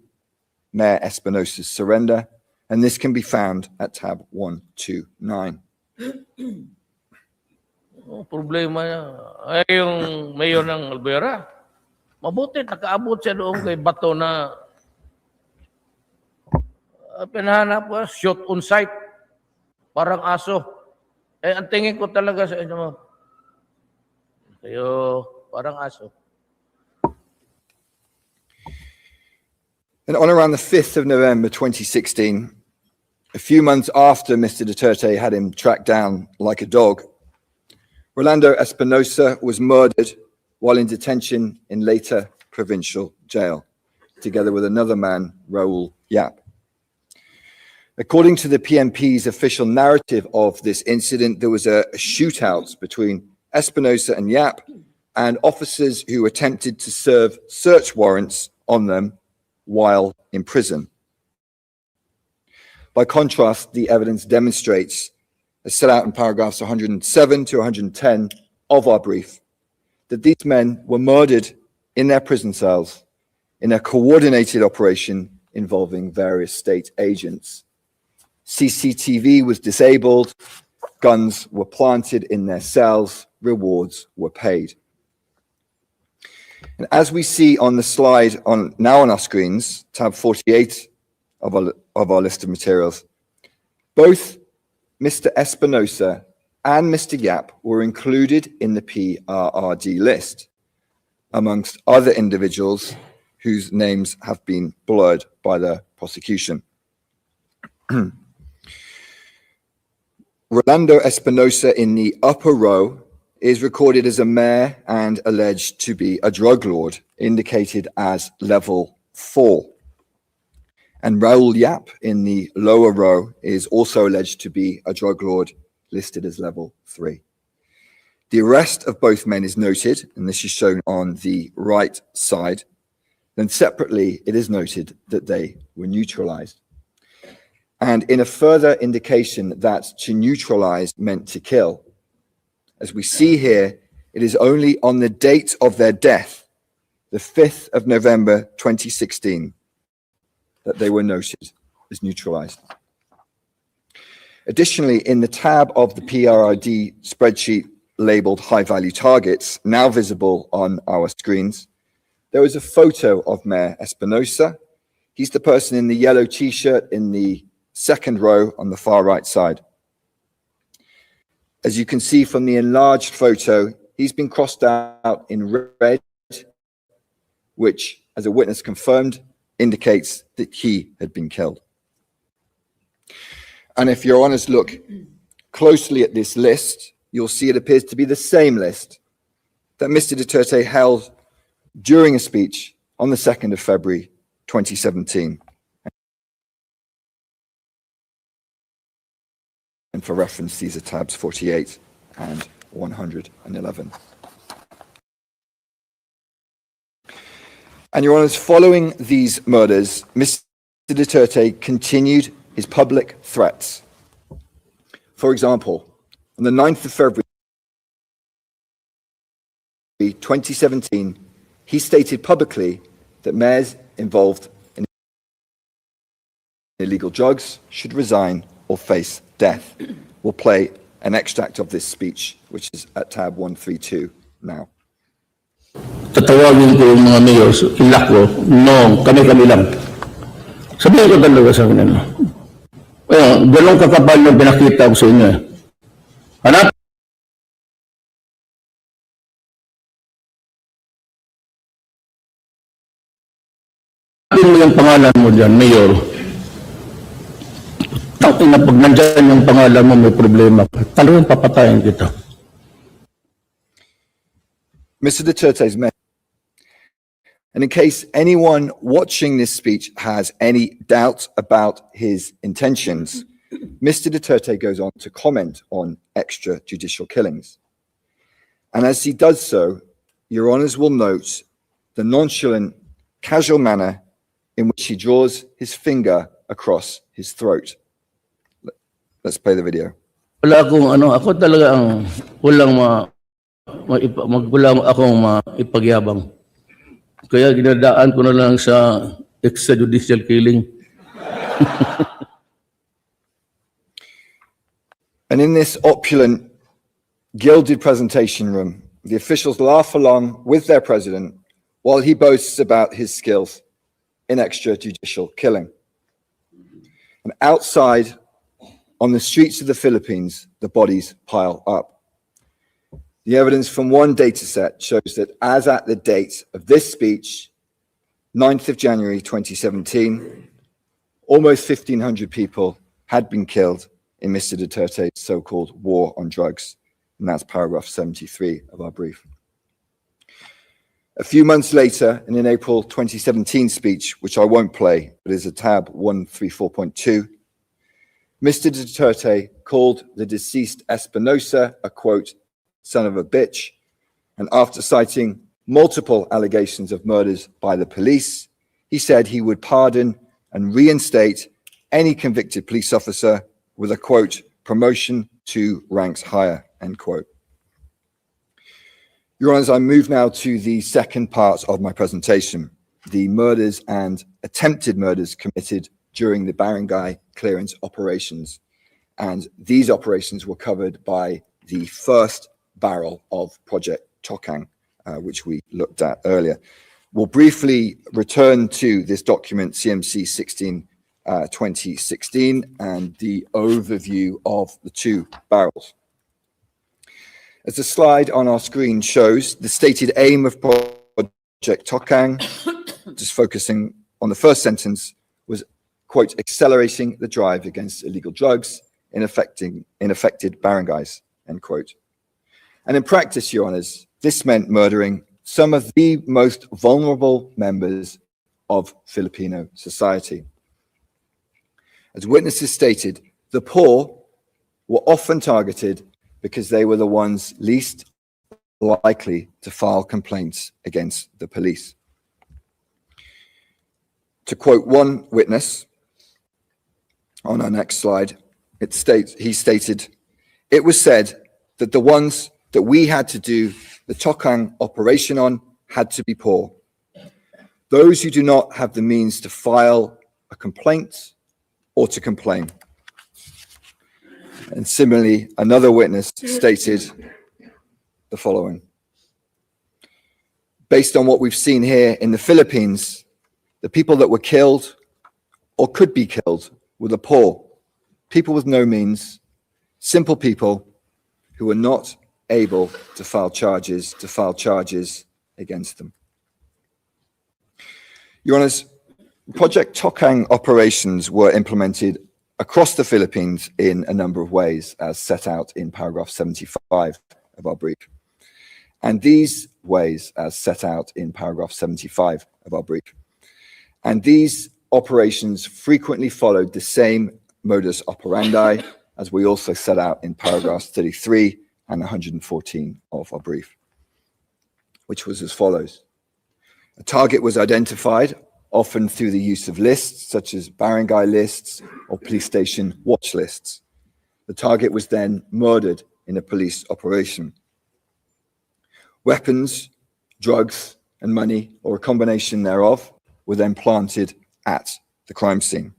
Mayor Espinosa's surrender, and this can be found at tab 129. Problema niya ay yung mayor ng Albuera. Mabuti, nakaabot siya doon kay Bato na pinahanap ko, shot on sight. Parang aso. Eh, ang tingin ko talaga sa inyo, kayo, parang aso. And on around the 5th of November 2016, a few months after Mr. Duterte had him tracked down like a dog, Rolando Espinosa was murdered while in detention in Leyte Provincial Jail, together with another man, Raul Yap. According to the PMP's official narrative of this incident, there was a shootout between Espinosa and Yap and officers who attempted to serve search warrants on them while in prison. By contrast, the evidence demonstrates, as set out in paragraphs 107 to 110 of our brief, that these men were murdered in their prison cells in a coordinated operation involving various state agents. CCTV was disabled, guns were planted in their cells, rewards were paid. And as we see on the slide now on our screens, tab 48 of our list of materials, both Mr. Espinosa and Mr. Yap were included in the PRRD list, amongst other individuals whose names have been blurred by the prosecution. Rolando Espinosa in the upper row is recorded as a mayor and alleged to be a drug lord, indicated as level 4. And Raul Yap in the lower row is also alleged to be a drug lord, listed as level 3. The arrest of both men is noted, and this is shown on the right side. Then separately, it is noted that they were neutralized. And in a further indication that to neutralize meant to kill, as we see here, it is only on the date of their death, the 5th of November 2016, that they were noted as neutralized. Additionally, in the tab of the PRRD spreadsheet labeled high value targets, now visible on our screens, there is a photo of Mayor Espinosa. He's the person in the yellow t-shirt in the second row on the far right side. As you can see from the enlarged photo, he's been crossed out in red, which, as a witness confirmed, indicates that he had been killed. And if your honors look closely at this list, you'll see it appears to be the same list that Mr. Duterte held during a speech on the 2nd of February 2017. And for reference, these are tabs 48 and 111. And your honors, following these murders, Mr. Duterte continued his public threats. For example, on the 9th of February 2017, he stated publicly that mayors involved in illegal drugs should resign or face death. We'll play an extract of this speech, which is at tab 132 now. Tatawagin ko yung mga mayors, ilak ko, no, kami-kami lang. Sabihin ko talaga sa kanila. Ganun kakapal yung pinakita ko sa inyo. Hanapin mo yung pangalan mo dyan, mayor. Tapos na pag nandyan yung pangalan mo, may problema ka. Talagang papatayin kita. Mr. Duterte's message. And in case anyone watching this speech has any doubt about his intentions, Mr. Duterte goes on to comment on extrajudicial killings. And as he does so, Your Honours will note the nonchalant, casual manner in which he draws his finger across his throat. Let's play the video. Wala akong ako talaga ang wala akong maipagyabang. Kaya ginadaan ko na lang sa extrajudicial killing. And in this opulent, gilded presentation room, the officials laugh along with their president while he boasts about his skills in extrajudicial killing. And outside, on the streets of the Philippines, the bodies pile up. The evidence from one data set shows that as at the date of this speech, 9th of January 2017, almost 1,500 people had been killed in Mr. Duterte's so-called war on drugs. And that's paragraph 73 of our brief. A few months later, in an April 2017 speech, which I won't play, but is a tab 134.2, Mr. Duterte called the deceased Espinosa a, quote, son of a bitch, and after citing multiple allegations of murders by the police, he said he would pardon and reinstate any convicted police officer with a, quote, promotion to ranks higher, end quote. Your Honours, I move now to the second part of my presentation, the murders and attempted murders committed during the barangay clearance operations. And these operations were covered by the first barrel of Project Tokang, which we looked at earlier. We'll briefly return to this document, CMC 16 2016, and the overview of the two barrels. As the slide on our screen shows, the stated aim of Project Tokang, just focusing on the first sentence, was, quote, accelerating the drive against illegal drugs in affected barangays, end quote. And in practice, Your Honours, this meant murdering some of the most vulnerable members of Filipino society. As witnesses stated, the poor were often targeted because they were the ones least likely to file complaints against the police. To quote one witness on our next slide, he stated, "It was said that the ones that we had to do the Tokang operation on had to be poor. Those who do not have the means to file a complaint or to complain." And similarly, another witness stated the following: based on what we've seen here in the Philippines, the people that were killed or could be killed were the poor, people with no means, simple people who were not able to file charges against them. Your Honours, Project Tokang operations were implemented across the Philippines in a number of ways, as set out in paragraph 75 of our brief. And these ways, as set out in paragraph 75 of our brief. And these operations frequently followed the same modus operandi, as we also set out in paragraphs 33 and 114 of our brief, which was as follows. A target was identified, often through the use of lists, such as barangay lists or police station watch lists. The target was then murdered in a police operation. Weapons, drugs, and money, or a combination thereof, were then planted at the crime scene.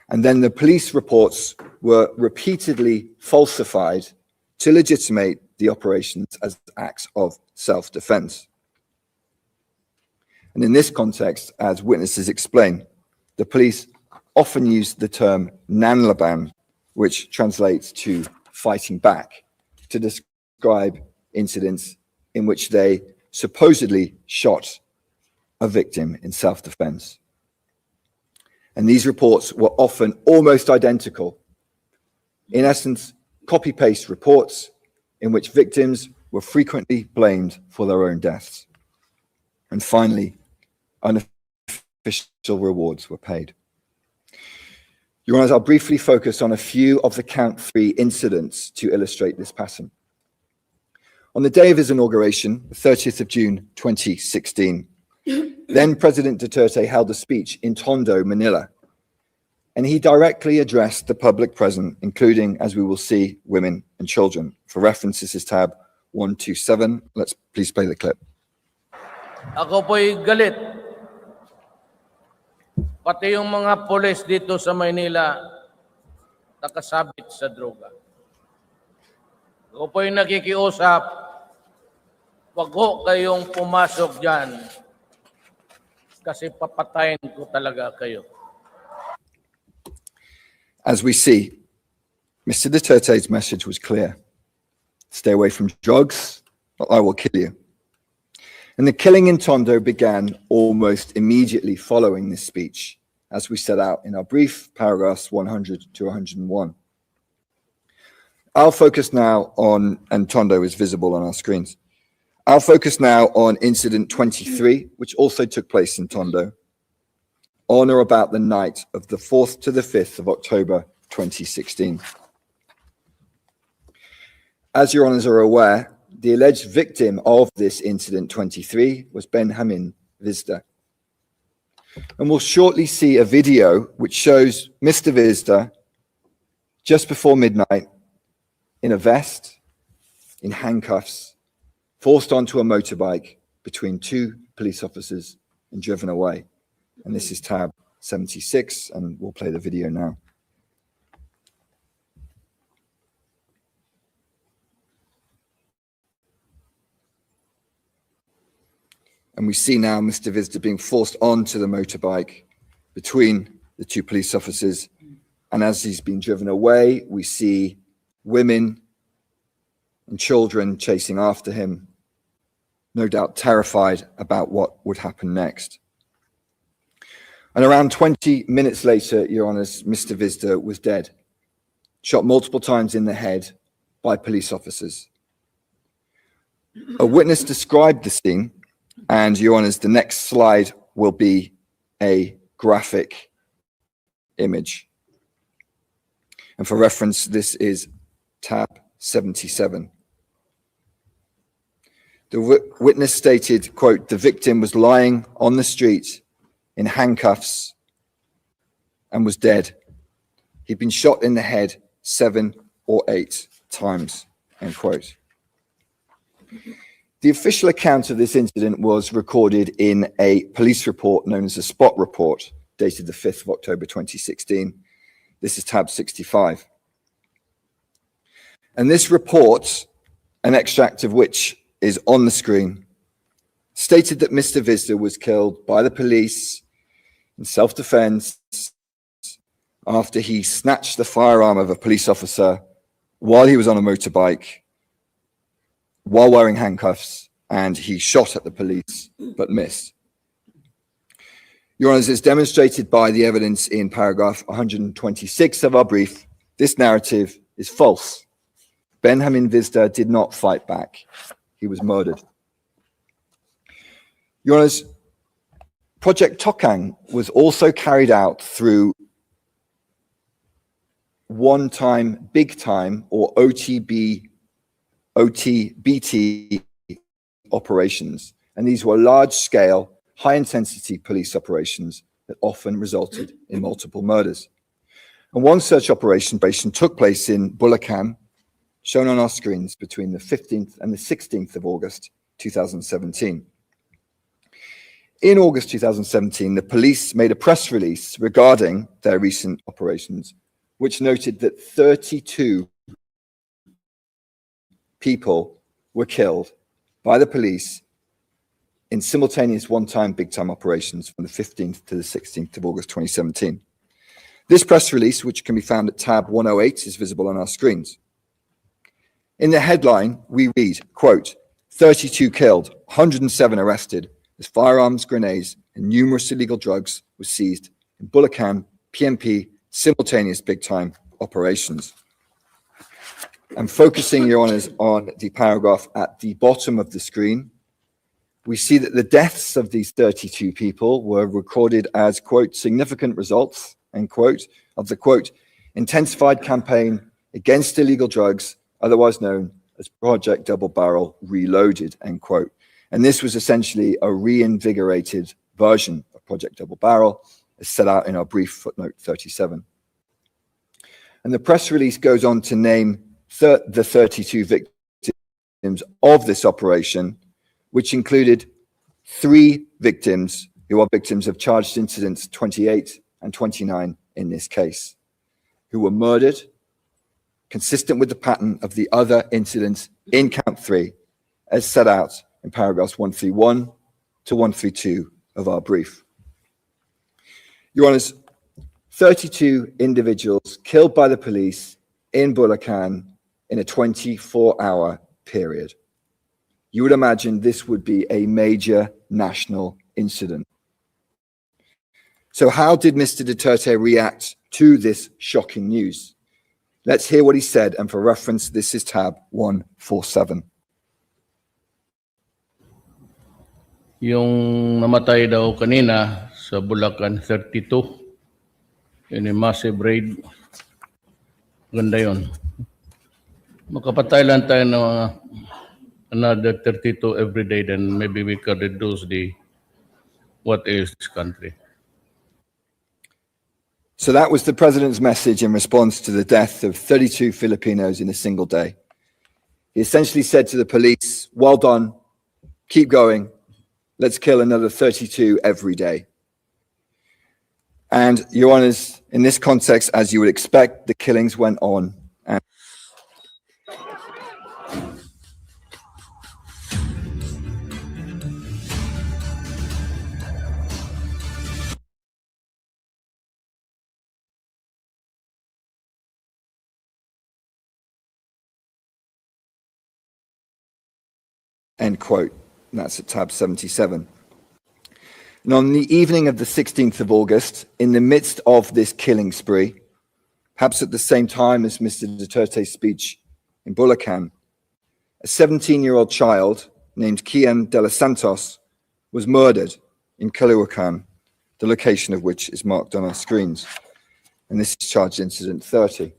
And then the police reports were repeatedly falsified to legitimate the operations as acts of self-defense. And in this context, as witnesses explain, the police often used the term nanlaban, which translates to fighting back, to describe incidents in which they supposedly shot a victim in self-defense. And these reports were often almost identical. In essence, copy-paste reports in which victims were frequently blamed for their own deaths. And finally, unofficial rewards were paid. Your Honours, I'll briefly focus on a few of the Count 3 incidents to illustrate this pattern. On the day of his inauguration, the 30th of June 2016, then President Duterte held a speech in Tondo, Manila, and he directly addressed the public present, including, as we will see, women and children. For reference, this is tab 127. Let's please play the clip. Ako po'y galit. Pati yung mga pulis dito sa Maynila nakasabit sa droga. Ako po'y nakikiusap, wag ho kayong pumasok dyan kasi papatayin ko talaga kayo. As we see, Mr. Duterte's message was clear. Stay away from drugs, or I will kill you. And the killing in Tondo began almost immediately following this speech, as we set out in our brief, paragraphs 100 to 101. I'll focus now on, and Tondo is visible on our screens. I'll focus now on incident 23, which also took place in Tondo, on or about the night of the 4th to the 5th of October 2016. As your honours are aware, the alleged victim of this incident 23 was Benjamin Vizda. And we'll shortly see a video which shows Mr. Vizda just before midnight in a vest, in handcuffs, forced onto a motorbike between two police officers and driven away. And this is tab 76, and we'll play the video now. And we see now Mr. Vizda being forced onto the motorbike between the two police officers. And as he's been driven away, we see women and children chasing after him, no doubt terrified about what would happen next. And around 20 minutes later, Your Honours, Mr. Vizda was dead, shot multiple times in the head by police officers. A witness described the scene, and Your Honours, the next slide will be a graphic image. And for reference, this is tab 77. The witness stated, quote, "The victim was lying on the street in handcuffs and was dead. He'd been shot in the head 7 or 8 times," end quote. The official account of this incident was recorded in a police report known as a spot report, dated the 5th of October 2016. This is tab 65. And this report, an extract of which is on the screen, stated that Mr. Vizda was killed by the police in self-defense after he snatched the firearm of a police officer while he was on a motorbike, while wearing handcuffs, and he shot at the police but missed. Your Honours, is demonstrated by the evidence in paragraph 126 of our brief. This narrative is false. Benjamin Vizda did not fight back. He was murdered. Your Honours, Project Tokang was also carried out through one-time, big-time, or OTBT operations. And these were large-scale, high-intensity police operations that often resulted in multiple murders. And one such operation took place in Bulacan, shown on our screens between the 15th and the 16th of August 2017. In August 2017, the police made a press release regarding their recent operations, which noted that 32 people were killed by the police in simultaneous one-time big-time operations from the 15th to the 16th of August 2017. This press release, which can be found at tab 108, is visible on our screens. In the headline, we read, quote, 32 killed, 107 arrested, as firearms, grenades, and numerous illegal drugs were seized in Bulacan, PNP, simultaneous big-time operations. And focusing, Your Honours, on the paragraph at the bottom of the screen, we see that the deaths of these 32 people were recorded as, quote, significant results, end quote, of the, quote, intensified campaign against illegal drugs, otherwise known as Project Double Barrel Reloaded, end quote. And this was essentially a reinvigorated version of Project Double Barrel, as set out in our brief footnote 37. And the press release goes on to name the 32 victims of this operation, which included 3 victims who are victims of charged incidents 28 and 29 in this case, who were murdered, consistent with the pattern of the other incidents in count 3, as set out in paragraphs 131 to 132 of our brief. Your Honours, 32 individuals killed by the police in Bulacan in a 24-hour period. You would imagine this would be a major national incident. So how did Mr. Duterte react to this shocking news? Let's hear what he said, and for reference, this is tab 147. Yung namatay daw kanina sa Bulacan, 32, in a massive raid. Ganda yun. Makapatay lang tayo ng another 32 every day, then maybe we can reduce what is this country. So that was the president's message in response to the death of 32 Filipinos in a single day. He essentially said to the police, well done, keep going, let's kill another 32 every day. And, Your Honours, in this context, as you would expect, the killings went on. And end quote. And that's at tab 77. And on the evening of the 16th of August, in the midst of this killing spree, perhaps at the same time as Mr. Duterte's speech in Bulacan, a 17-year-old child named Kian de los Santos was murdered in Caloocan, the location of which is marked on our screens. And this is charged incident 30.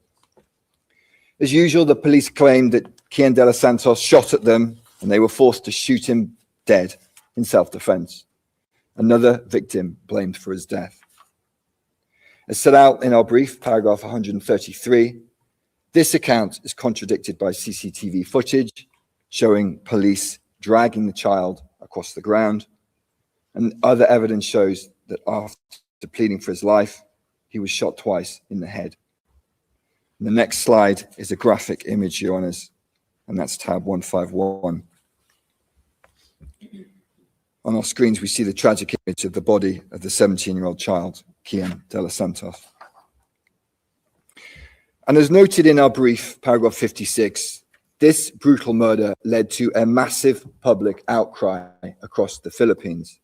As usual, the police claimed that Kian de los Santos shot at them and they were forced to shoot him dead in self-defense. Another victim blamed for his death. As set out in our brief, paragraph 133, this account is contradicted by CCTV footage showing police dragging the child across the ground, and other evidence shows that after pleading for his life, he was shot twice in the head. And the next slide is a graphic image, Your Honours, and that's tab 151. On our screens, we see the tragic image of the body of the 17-year-old child, Kian de los Santos. And as noted in our brief, paragraph 56, this brutal murder led to a massive public outcry across the Philippines.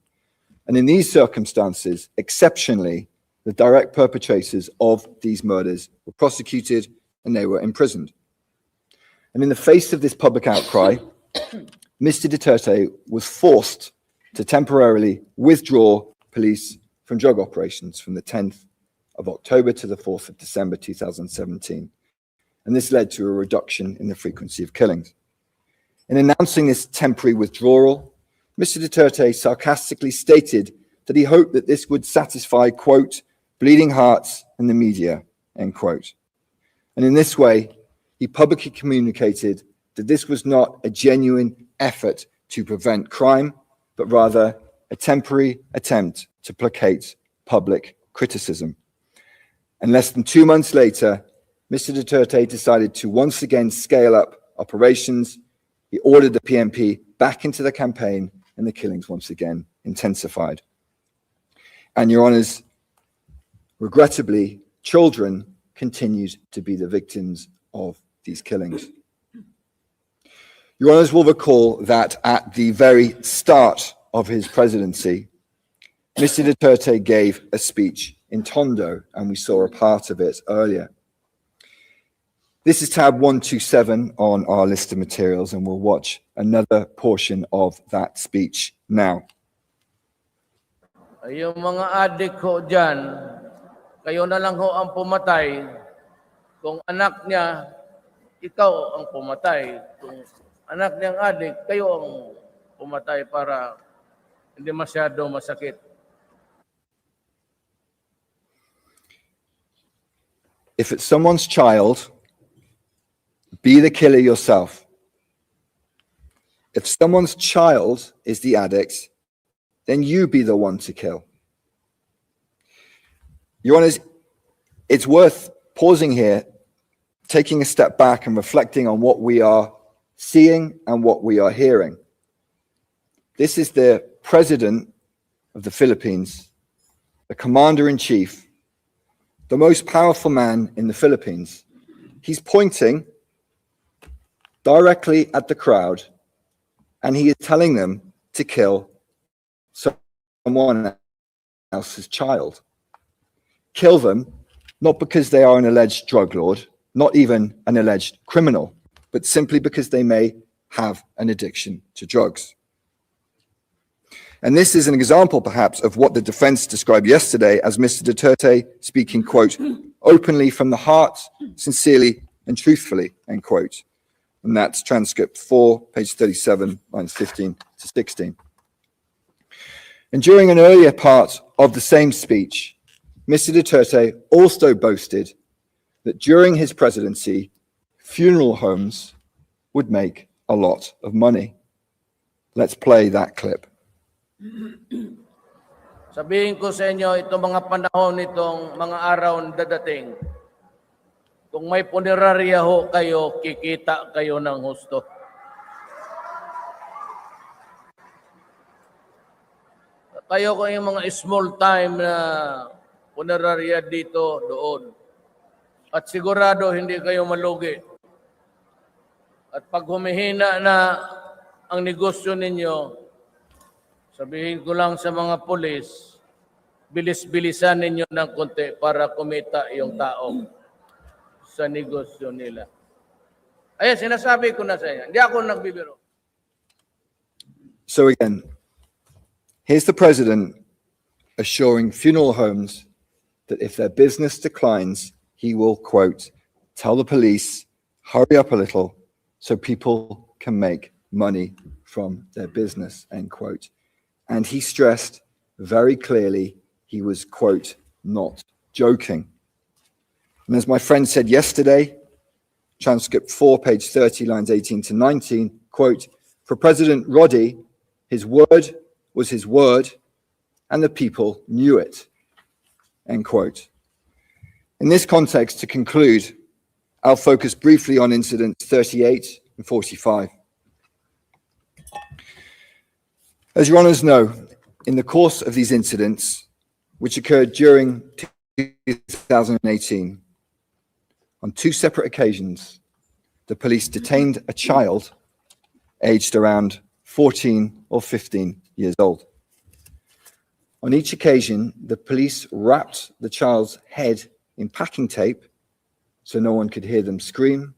And in these circumstances, exceptionally, the direct perpetrators of these murders were prosecuted and they were imprisoned. And in the face of this public outcry, Mr. Duterte was forced to temporarily withdraw police from drug operations from the 10th of October to the 4th of December 2017. And this led to a reduction in the frequency of killings. In announcing this temporary withdrawal, Mr. Duterte sarcastically stated that he hoped that this would satisfy, quote, bleeding hearts and the media, end quote. And in this way, he publicly communicated that this was not a genuine effort to prevent crime, but rather a temporary attempt to placate public criticism. And less than 2 months later, Mr. Duterte decided to once again scale up operations. He ordered the PNP back into the campaign, and the killings once again intensified. And Your Honours, regrettably, children continued to be the victims of these killings. Your Honours will recall that at the very start of his presidency, Mr. Duterte gave a speech in Tondo, and we saw a part of it earlier. This is tab 127 on our list of materials, and we'll watch another portion of that speech now. Yung mga adik ho dyan, kayo na lang ho ang pumatay. Kung anak niya, ikaw ang pumatay. Kung anak niyang adik, kayo ang pumatay para hindi masyado masakit. If it's someone's child, be the killer yourself. If someone's child is the addict, then you be the one to kill. Your Honours, it's worth pausing here, taking a step back and reflecting on what we are seeing and what we are hearing. This is the President of the Philippines, the Commander-in-Chief, the most powerful man in the Philippines. He's pointing directly at the crowd, and he is telling them to kill someone else's child. Kill them, not because they are an alleged drug lord, not even an alleged criminal, but simply because they may have an addiction to drugs. And this is an example, perhaps, of what the defense described yesterday as Mr. Duterte speaking, quote, openly from the heart, sincerely and truthfully, end quote. And that's transcript 4, page 37, lines 15 to 16. And during an earlier part of the same speech, Mr. Duterte also boasted that during his presidency, funeral homes would make a lot of money. Let's play that clip. Sabihin ko sa inyo, itong mga panahon nitong mga araw na dadating, kung may punerarya ho kayo, kikita kayo ng husto. Kayo ko yung mga small time na punerarya dito, doon. At sigurado hindi kayo malugi. At pag humihina na ang negosyo ninyo, sabihin ko lang sa mga pulis, bilis-bilisan ninyo ng konti para kumita yung tao sa negosyo nila. Ayan, sinasabi ko na sa inyo. Hindi ako nagbibiro. So again, here's the president assuring funeral homes that if their business declines, he will, quote, tell the police, hurry up a little so people can make money from their business, end quote. And he stressed very clearly he was, quote, not joking. And as my friend said yesterday, transcript 4, page 30, lines 18 to 19, quote, for President Roddy, his word was his word, and the people knew it, end quote. In this context, to conclude, I'll focus briefly on incidents 38 and 45. As your honours know, in the course of these incidents, which occurred during 2018, on 2 separate occasions, the police detained a child aged around 14 or 15 years old. On each occasion, the police wrapped the child's head in packing tape so no one could hear them scream,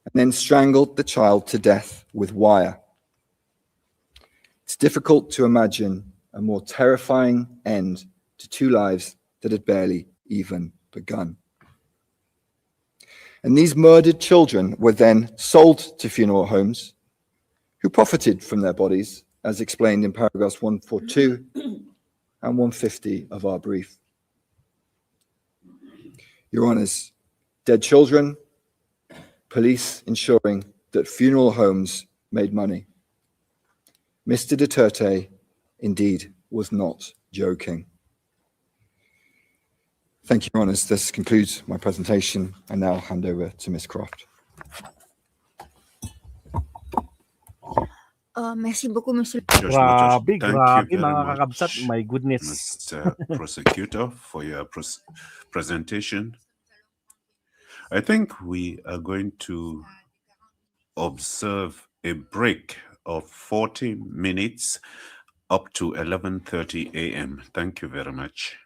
and then strangled the child to death with wire. It's difficult to imagine a more terrifying end to 2 lives that had barely even begun. And these murdered children were then sold to funeral homes who profited from their bodies, as explained in paragraphs 142 and 150 of our brief. Your Honours, dead children, police ensuring that funeral homes made money. Mr. Duterte indeed was not joking. Thank you, Your Honours. This concludes my presentation. I now hand over to Ms. Croft. Merci beaucoup, Monsieur. Grabe, Thank grabe you very mga much, kakabsat. My goodness. Mr. Prosecutor, for your presentation. I think we are going to observe a break of 40 minutes up to 11:30 a.m. Thank you very much.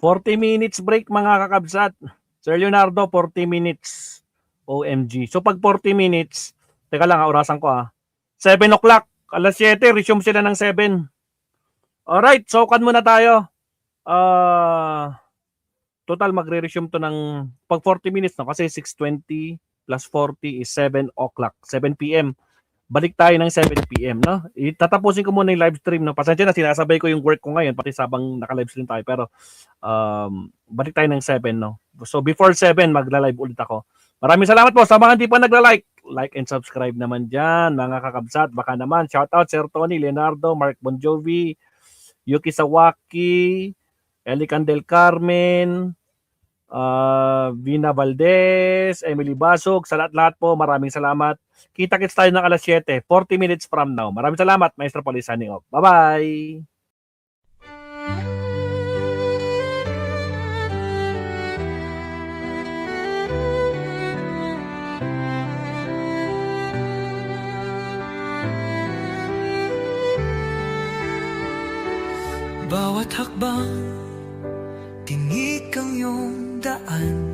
$40 break mga kakabsat. Sir Leonardo, 40 minutes. OMG. So pag 40 minutes, teka lang, orasan ko 7 o'clock, alas 7, resume sila ng 7. Alright, so kan muna tayo. Total magre-resume to ng pag 40 minutes, no? Kasi 6:20 plus 40 is 7 o'clock, 7 p.m. Balik tayo ng 7 p.m. no? Itatapusin ko muna yung live stream, no? Pasensya na, sinasabay ko yung work ko ngayon, pati sabang naka-live stream tayo. Pero balik tayo ng 7, no? So before 7, magla-live ulit ako. Maraming salamat po sa mga hindi pa nagla-like. Like and subscribe naman dyan, mga kakabsat. Baka naman, shoutout Sir Tony, Leonardo, Mark Bon Jovi, Yuki Sawaki, Eli Candel Carmen, Vina Valdez, Emily Basog, sa lahat-lahat po, maraming salamat. Kita-kits tayo ng alas 7, 40 minutes from now. Maraming salamat, Maestro Police signing off. Bye-bye! Bawat hakbang, tinik ang iyong daan.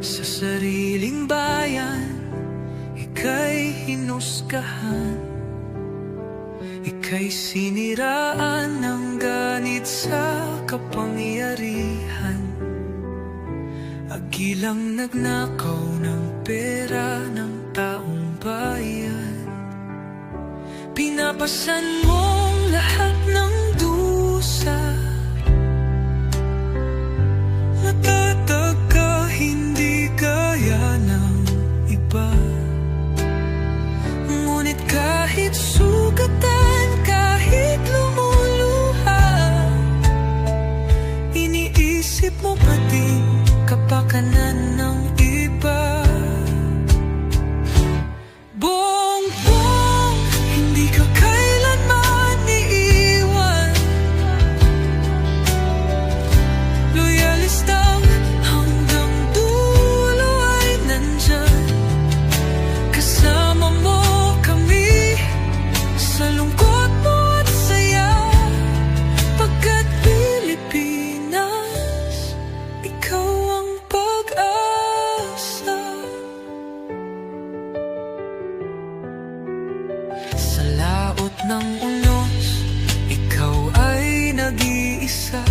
Sa sariling bayan, ika'y hinusgahan. Ika'y siniraan ng ganit sa kapangyarihan. Agilang nagnakaw ng pera ng taong bayan. Pinapasan mong lahat ng dusa. Matatag ka, hindi gaya ng iba. Ngunit kahit sugatan, kahit lumuluha, iniisip mo pa din kapakanan ng iba. Bongbong, hindi ka kailanman iiwan. Loyalistang hanggang dulo ay nandyan. Kasama mo kami sa lungkot mo at saya. Pagkat Pilipinas, ikaw ang pag-asa. Sa laot ng unos, ikaw ay nag-iisa.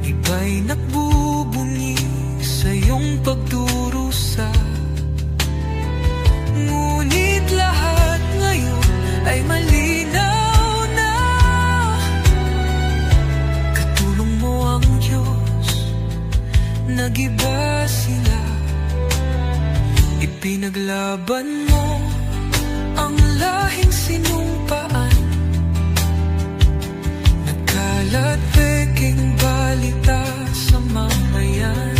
Iba'y nagbubunyi sa iyong pagdurusa. Ngunit lahat ngayon ay malinaw na. Katulong mo ang Diyos, nag-iba sila. Ipinaglaban mo ang lahing sinumpaan. Nagkalat peking balita sa mamayan.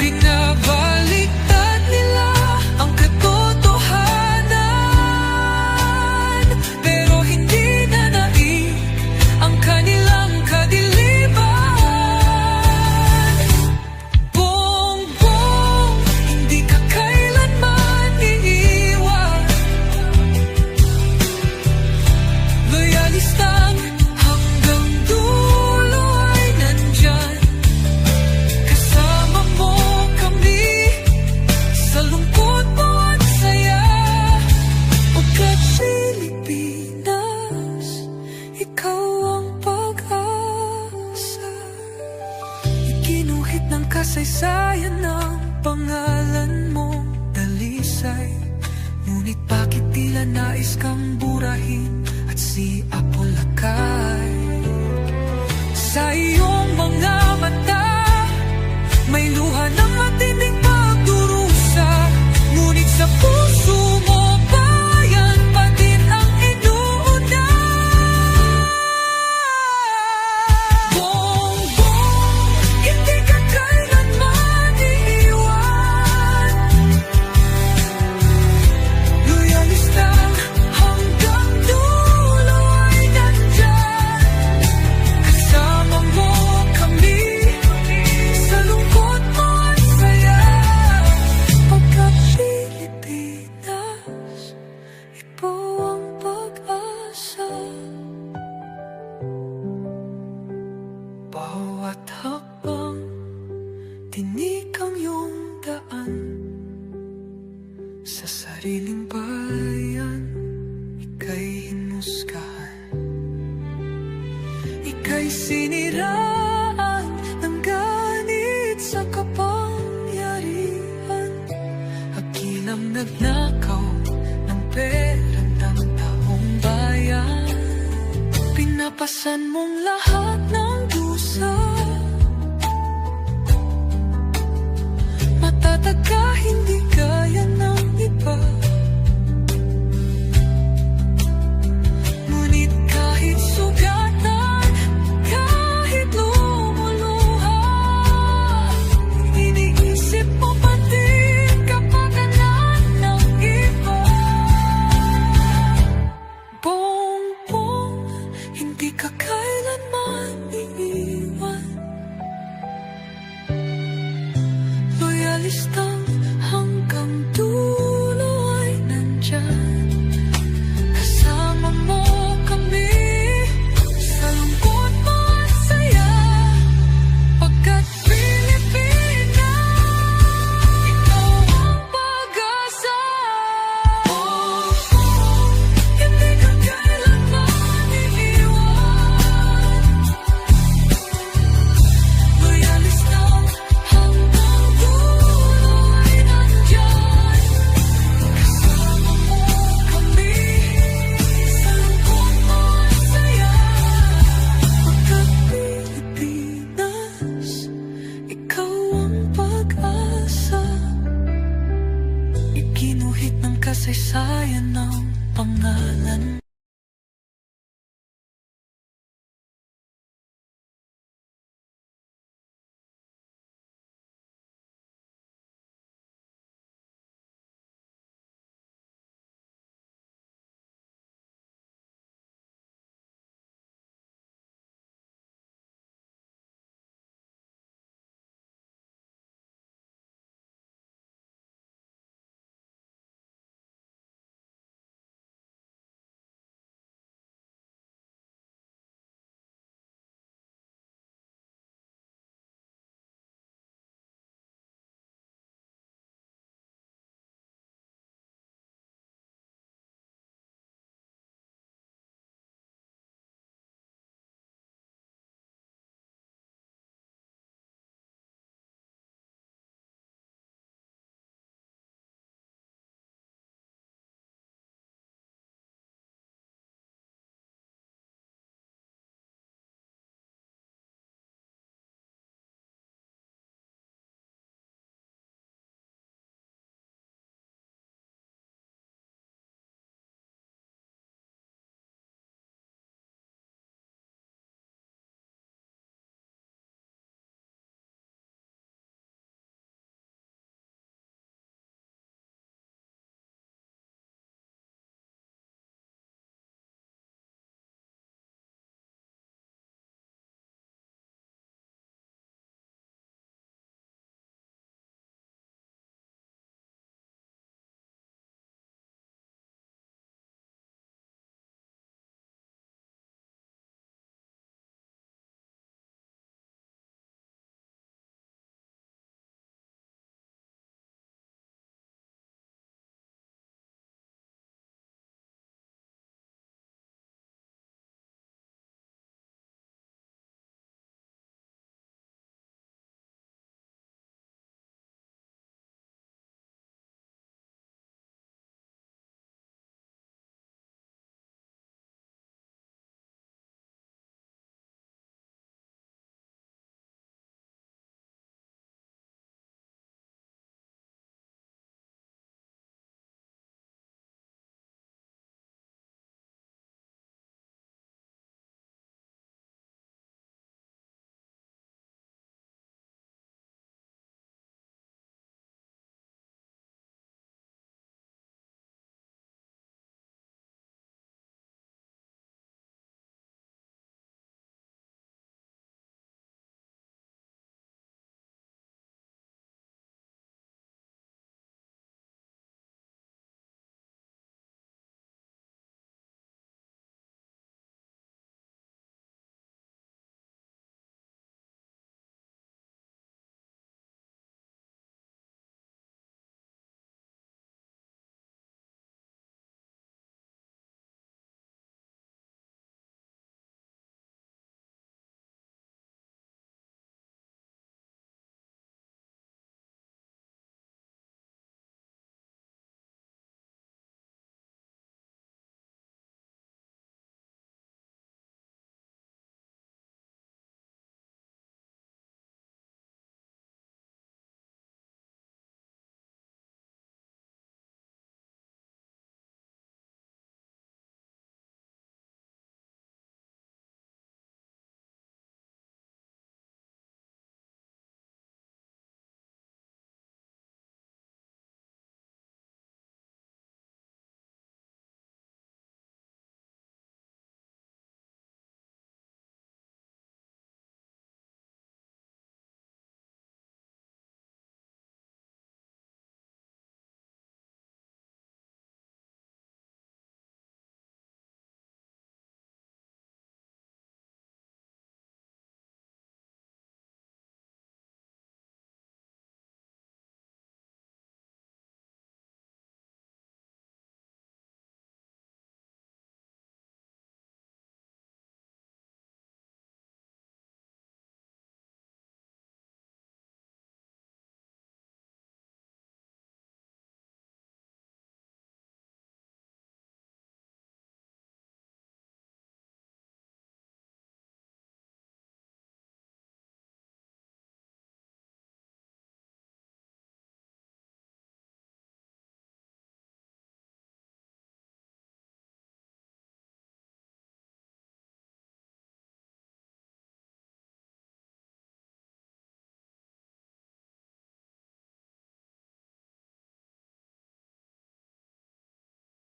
Binabaliktad nila ang katotohanan, pero hindi na naig ang kanilang kadiliman. Bongbong, hindi ka kailanman iiwan. Loyalistang hanggang sariling bayan, ika'y hinusgahan. Ika'y siniraan ng ganit sa kapangyarihan. Hakilang nagnakaw ng pera ng taong bayan. Pinapasan mong lahat ng dusa. Matatag ka, hindi gaya ng iba. Ngunit kahit sugatan, kahit lumuluha, iniisip mo pa din kapakanan ng iba. Bongbong, hindi ka kailanman iiwan. Loyalistang hanggang dulo ay nandyan. Kasama mo kami sa lungkot mo at saya. Pagkat Pilipinas, ikaw ang pag-asa. Hindi ka kailanman iiwan. Loyalistang hanggang dulo ay nandyan. Kasama mo kami sa lungkot mo at saya. Pagkat Pilipinas, ikaw ang pag-asa. Iginuhit ng kasaysayan ng pangalan